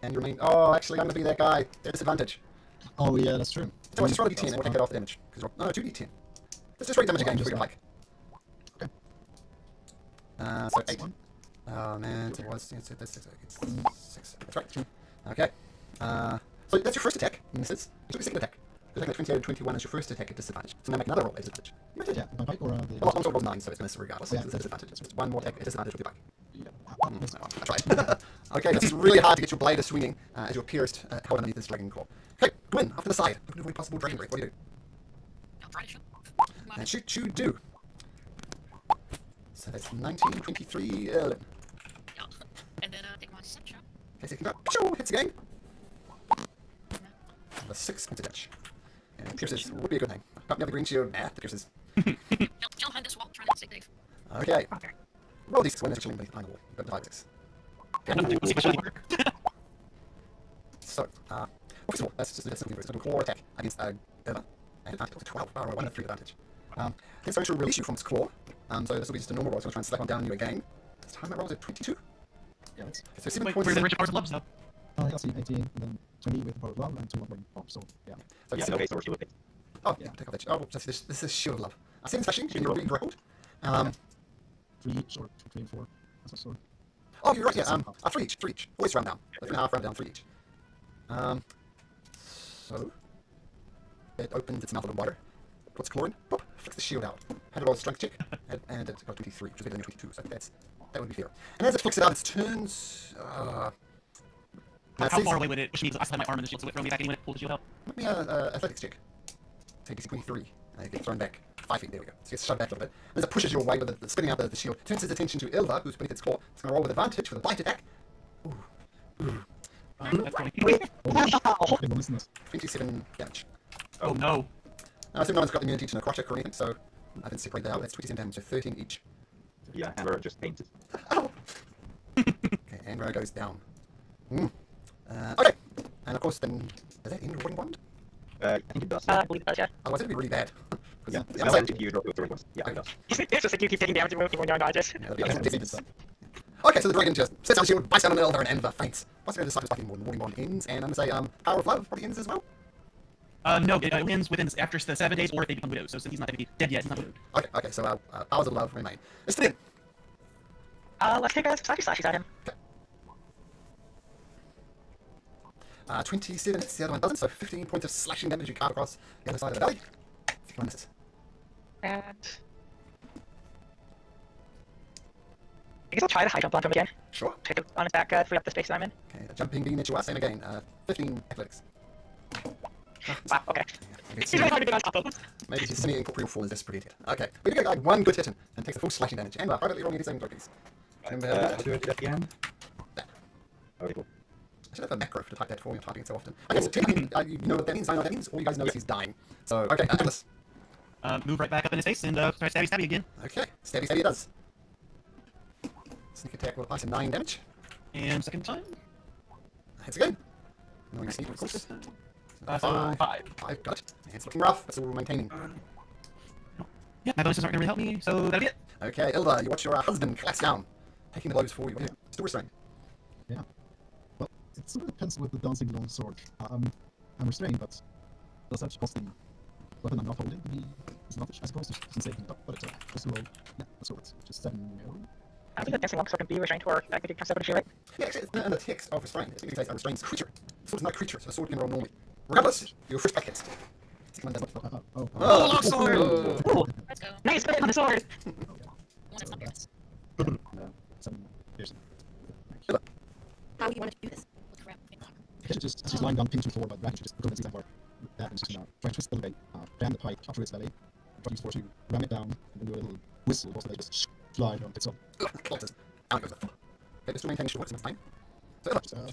And you remain. Oh, actually, I'm going to be that guy. At disadvantage. Oh yeah, that's true. So just roll a d10 and we'll take it off the damage. No, 2d10. Let's just roll damage again, just for your like. Okay. So 8. Oh man, it was 6. That's right. Okay. So that's your first attack. Misses. You took your second attack. You're taking a 28 and 21 as your first attack at disadvantage. So now make another roll at disadvantage. Yeah, my bike or the Well, one roll 9, so it's miss regardless. Yeah. It's a disadvantage. It's just one more attack at disadvantage with your bike. yeah. I tried. Okay, this is really hard to get your blade swinging as you're pierced held underneath this dragon claw. Okay, Gwyn, off to the side. Looking to avoid possible dragon break. What do you do? I'll try to shoot. And shoot, you do. So that's 19, 23, 11. Yeah. And then take my second shot. Okay, so you can go. Pshoo, hits again. The 6 points of damage. And it pierces. Would be a good thing. Pop me up the green shield. Nah, that pierces. Jump behind this wall, trying to stay safe. Okay. Roll these 6 when it's chilling behind the wall. Go to 5, 6. So, well, first of all, that's just a simple it's a claw attack against Eva. And advantage of 12. Or 1 of 3 advantage. It's going to release you from its claw. So this will be just a normal roll. It's going to try and slap on down on you again. This time that rolls at 22. Yeah, that's So 7 Wait, points. where the rich parts of gloves though? I'll see 18 and then 20 with power glove and 2 on pop. So yeah. So Yeah, you no base or shield. Oh, yeah, take off that. Oh, this is shield love. I see slashing when you're being grappled. 3 sword, 3 and 4. That's a sword. Oh, you're right, yeah. 3 each, 3 each. Always round down. 3.5 round down, 3 each. So it opens its mouth a little wider. Puts claw in. Pop, flicks the shield out. Had it roll a strength check, and it got 23, which is better than 22. So that would be fair. And as it flicks it out, it turns. How far away would it push me? I still have my arm in the shield, so it throw me back any when it pulled the shield out. Let me athletics check. Take DC 23. And it gets thrown back 5 feet. There we go. So it gets shoved back a little bit. And as it pushes your way with it spinning out the shield, turns its attention to Ilva, who's beneath its claw. It's going to roll with advantage for the bite attack. That's funny. Oh, 27 damage. Oh no. Now, I assume no one's got immunity to necrotic or anything, so I didn't separate that out. That's 27 damage, so 13 each. Yeah, and we're just painted. Ow! Okay, Andro goes down. Okay, and of course then, does that end your wooden wand? I think it does. I believe it does, yeah. Otherwise it'd be really bad. 'Cause Yeah, the it's other like side- if you drop your three ones. Yeah, it does. It's just like you keep taking damage when you're unconscious. Yeah, that'd be amazing. Okay, so the dragon just sits on shield, bites down on the elder, and Enver faints. What's going to decide who's more? The wooden wand ends, and I'm going to say Power of Love probably ends as well. No, it ends within after the 7 days, or if they become widows. So since he's not technically dead yet, he's not widowed. Okay, so Powers of Love remain. Let's do it. Let's take a slashes at him. 27 hits, the other one doesn't, so 15 points of slashing damage you carve across the other side of the belly. 51 misses. And I guess I'll try to high jump onto him again. Sure. Take it on his back, free up the space that I'm in. Okay, the jumping beam at you are, same again. 15 athletics. Wow, okay. Maybe He's really hard to get on top of. maybe his semi-incorporeal form is desperate. Okay, we do get like one good hit him, and takes the full slashing damage. And privately rolling his saving throw, please. Remember I'll do it again. that. Okay, cool. I should have a macro to type that for me. I'm typing it so often. Okay, so technically, you know what that means, I know what that means. All you guys know is he's dying. So, okay, Atlas. Move right back up in his face and try stabby again. Okay, stabby it does. Sneak attack will apply some 9 damage. And second time. Hits again. Knowing sneak, of course. So 5. 5, got it. It's looking rough, but still maintaining. Yeah, my bonuses aren't going to really help me, so that'll be it. Okay, Ilva, you watch your husband collapse down, taking the blows for you. Still restrained. Yeah. Well, it sort of depends with the dancing long sword. I'm restrained, but does that cost the weapon I'm not holding the disadvantage? I suppose it's saving up, but it's just roll. Yeah, that's what it's just 7 no. I think the dancing long sword can be restrained, or that could be concept of right? Yeah, actually, it's in the text of restrained. It indicates a restrained creature. The sword is not a creature, so the sword can roll normally. Regardless, your first back hits. Second one doesn't. Oh, Oh, long sword! Ooh, Let's go. nice hit on the sword! okay. One So that's not that's 7 piercing. How do you want to do this? Look around. I guess just as he's lying down pinned to the floor, but Dragon should just go and see that bar. That and just try and twist the belly, jam the pike up through its belly, try to use force to ram it down, and then do a little whistle, also they just fly around its own. Closes. Out goes the foot. Okay, this will maintain short some time. So, Ilva.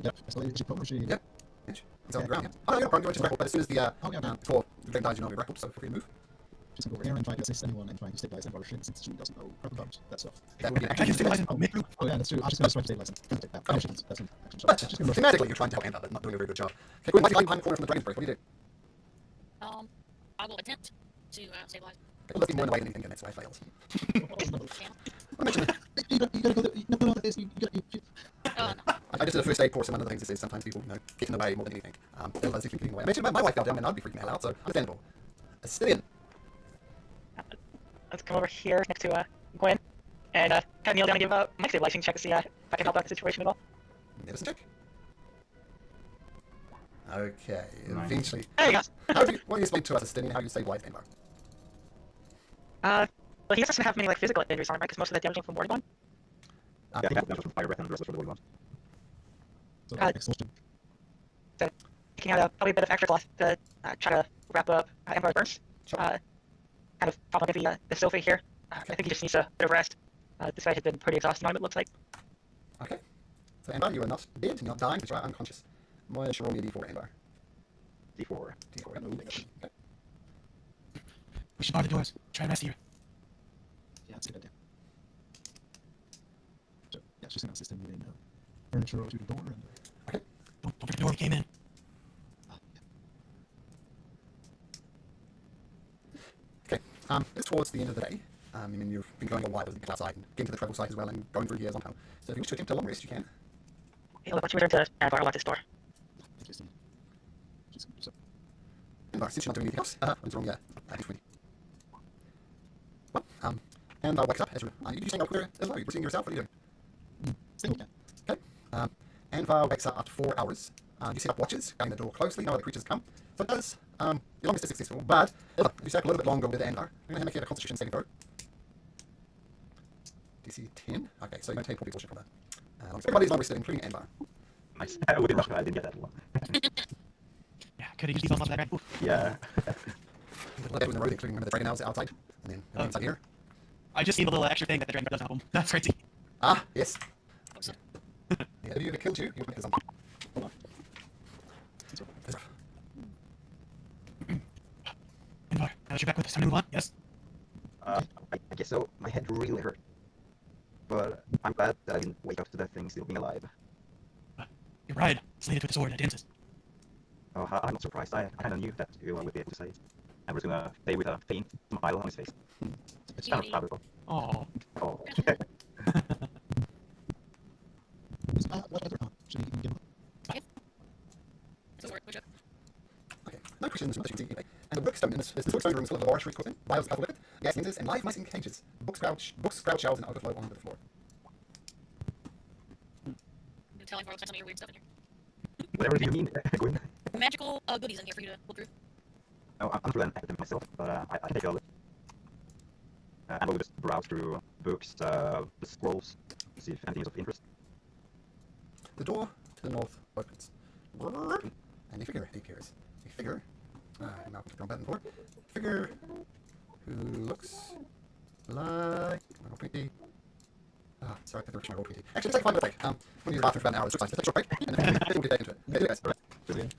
Yep, so is she prone or she? Yep. It's on the ground. Oh, no, you're not prone, you're just grappled, but as soon as the before the dragon dies, you know you're grappled, so feel free to move. She's gonna go over here and try to assist anyone and trying to stabilize Envar since she doesn't know crap about that stuff. That would be an I action. can stabilize him. Make room. Oh yeah, that's true. I'm just gonna try to stabilize him. Gonna take that. Oh. That's an action. But She's gonna rush. thematically, you're trying to help Enver, but not doing a very good job. Okay, Gwen, might be lying behind the corner from the dragon's break. What do you do? I will attempt to stabilize. It'll be more in the way than anything, and that's why it fails. Channel. I mentioned You gotta go there. No, this. You gotta. Oh no. I just did a first aid course, and one of the things it says sometimes people, get in the way more than anything. Ilva's if you getting in the way. I mentioned my wife fell down, and I'd be freaking the hell out, so understandable. Astillion. Let's come over here next to Gwen, and kind of kneel down and give my stabilizing check to see if I can help out the situation at all. Medicine check. Okay, Nice. eventually. There you go. What do you explain to us, Astillion, how you stabilize Envar? Well, he doesn't have many physical injuries on him, right? Because most of the damage came from Ward one. Yeah, I think that was from fire breath and the rest was from the body ones. So exhaustion. Taking out probably a bit of extra cloth to try to wrap up Emperor's burns. Sure. Kind of pop up the sofa here. I think he just needs a bit of rest. This fight has been pretty exhausting on him, it looks like. Okay. So Envar, you are not dead, you're not dying, but you are unconscious. Moya should roll me a d4, Envar. D4. D4, okay. We should bar the doors. Try and rest here. Yeah, that's a good idea. So yeah, she's gonna assist him moving furniture to the door and. Don't forget the door we came in. Okay, it's towards the end of the day. I mean, you've been going a while, you've been outside and getting to the travel site as well and going through here sometime. So if you wish to attempt a long rest, you can. Hey, look, once you return to Emperor, I'll lock this door. Interesting. She's gonna do so. Envar, since you're not doing anything else, what's wrong? Yeah, d20. Well, Envar wakes up as you staying up with her as well? You're seeing yourself? What are you doing? Stay with that. Okay. Envar wakes up after 4 hours. You set up watches, guarding the door closely, know where the creatures come. So it does, your longest is successful, but you stay up a little bit longer with Envar. I'm going to make you a constitution saving throw. DC 10. Okay, so you're going to take 40 bullshit from that. Everybody's long rested, including Envar. Nice. I would have I didn't get that one. Yeah, could have used these on top of that guy. Oof. Yeah. The little in the road, including remember the dragon elves outside, and then everything inside here. I just need a little extra thing that the dragon does help him. That's crazy. Ah, yes. Awesome. Yeah, if you get killed you can make the zombie. Hold on. That's rough. Envar, now that you're back with us, time to move on. Yes. I guess so. My head really hurt. But I'm glad that I didn't wake up to that thing still being alive. Your bride slayed it with a sword at Dances. Oh, I'm not surprised. I kind of knew that you would be able to say it. I was gonna say with a faint smile on his face. It's kind of comical. Oh. Oh. What other option you can give him? So, which Okay, no questions, much you can see anyway. And the bookstone in this bookstone room is full of laboratory equipment, vials of liquid, gas cylinders, and live mice in cages. Books crouch shelves and overflow onto the floor. I'm telling Carlos some of your weird stuff in here. Whatever do you mean, Gwyn? Magical goodies in here for you to look through. Oh, I'm not really an academic myself, but I can take a look. And we'll just browse through books, the scrolls, see if anything is of interest. The door to the north opens. And a figure appears. A figure. Now click the wrong button for. Figure who looks like. Pointy. Sorry, I have to pointy. Actually, let's take 5 minute break. We're going to use the bathroom for about an hour. It's just nice. Let's take a short break, and then we'll get back into it. Okay, do it, guys. All right. Brilliant.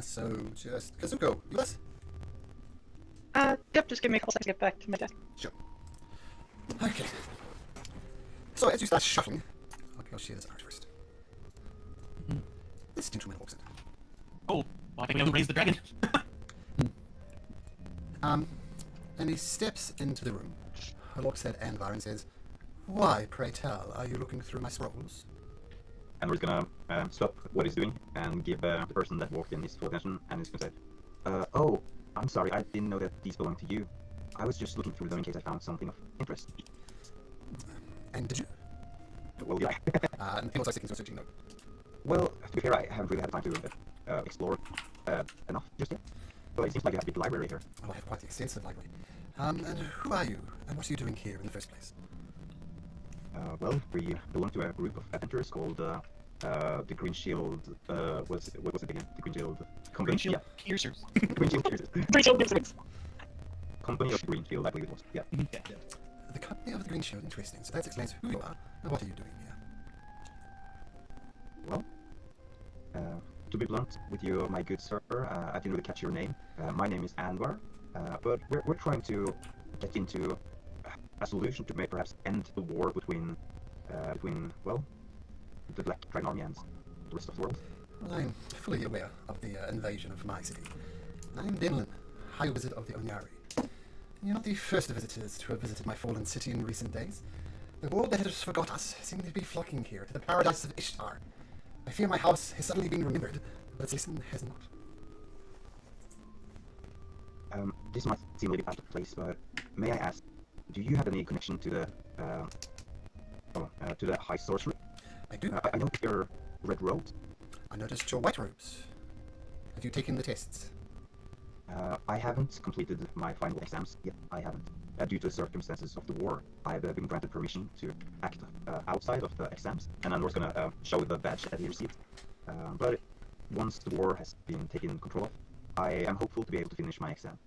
So just Kazuko, you us? Yep, just give me a couple seconds to get back to my desk. Sure. Okay. So as you start shuffling, okay, I'll share this art first. This gentleman walks in. Oh, well, I think we know who raised the dragon. And he steps into the room, looks at Anvar and says, "Why, pray tell, are you looking through my scrolls?" And we're gonna stop what he's doing and give the person that walked in his full attention, and he's gonna say, "Oh, I'm sorry, I didn't know that these belong to you. I was just looking through them in case I found something of interest." And did you? Well, yeah. And he looks like he's searching note. Well, to be fair, I haven't really had time to explore enough just yet. But it seems like you have a big library here. Oh, I have quite the extensive library. And who are you? And what are you doing here in the first place? Well, we belong to a group of adventurers called the Green Shield. What was it again? The Green Shield Company. Green Shield Yeah. Piercers. Green Shield Piercers. Green Shield Piercers. Company of Green Shield, I believe it was. Yeah. Yeah. The company of the Green Shield. Interesting. So that explains who you are and what are you doing here. Well, to be blunt with you, my good sir, I didn't really catch your name. My name is Anvar, but we're trying to get into a solution to perhaps end the war between well, the Black Dragon Army and the rest of the world. Well, I'm fully aware of the invasion of my city. I'm Denlin, High Wizard of the Onyari. You're not the first visitors to have visited my fallen city in recent days. The world that has forgot us seem to be flocking here to the paradise of Ishtar. I fear my house has suddenly been remembered, but its lesson has not. This might seem a little bit out of place, but may I ask, do you have any connection to the high sorcery? I do. I know your red robes. I noticed your white robes. Have you taken the tests? I haven't completed my final exams yet. I haven't. Due to the circumstances of the war, I've been granted permission to act outside of the exams, and I'm just gonna show the badge that he received. But once the war has been taken control of, I am hopeful to be able to finish my exam.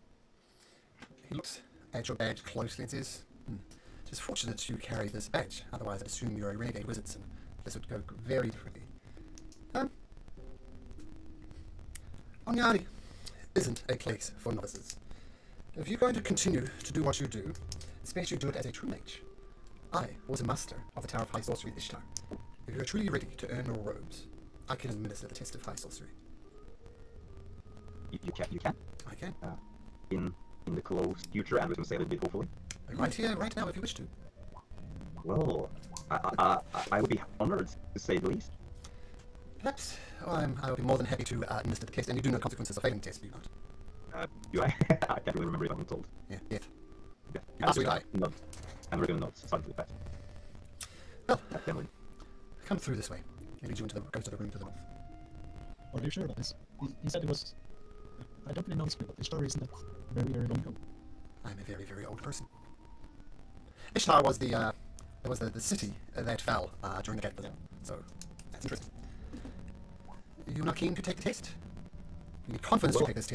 He looks at your badge closely and says, "It is fortunate you carry this badge, otherwise I'd assume you're a renegade wizard, and this would go very differently." Onyari isn't a place for novices. If you're going to continue to do what you do, it's best you do it as a true mage. I was a master of the Tower of High Sorcery Ishtar. If you're truly ready to earn your robes, I can administer the test of high sorcery. You can. I can. In the close future, and we're gonna say a little bit hopefully. Right here, right now, if you wish to. Well, I would be honored to say the least. Perhaps I'll be more than happy to administer the test, and you do know consequences of failing the test, do you not? Do I? I can't really remember if I've been told. Yeah, yet. Yeah. As would I. Nod. And we're gonna nod silently with that. Well, Definitely. come through this way. He leads you into goes to the room to the north. Are you sure about this? He said it was. I don't really know this, but the story isn't that very, very long ago. I'm a very, very old person. Ishtar was the city that fell during the cataclysm. So that's interesting. You're not keen to take the test? You need confidence to take this test.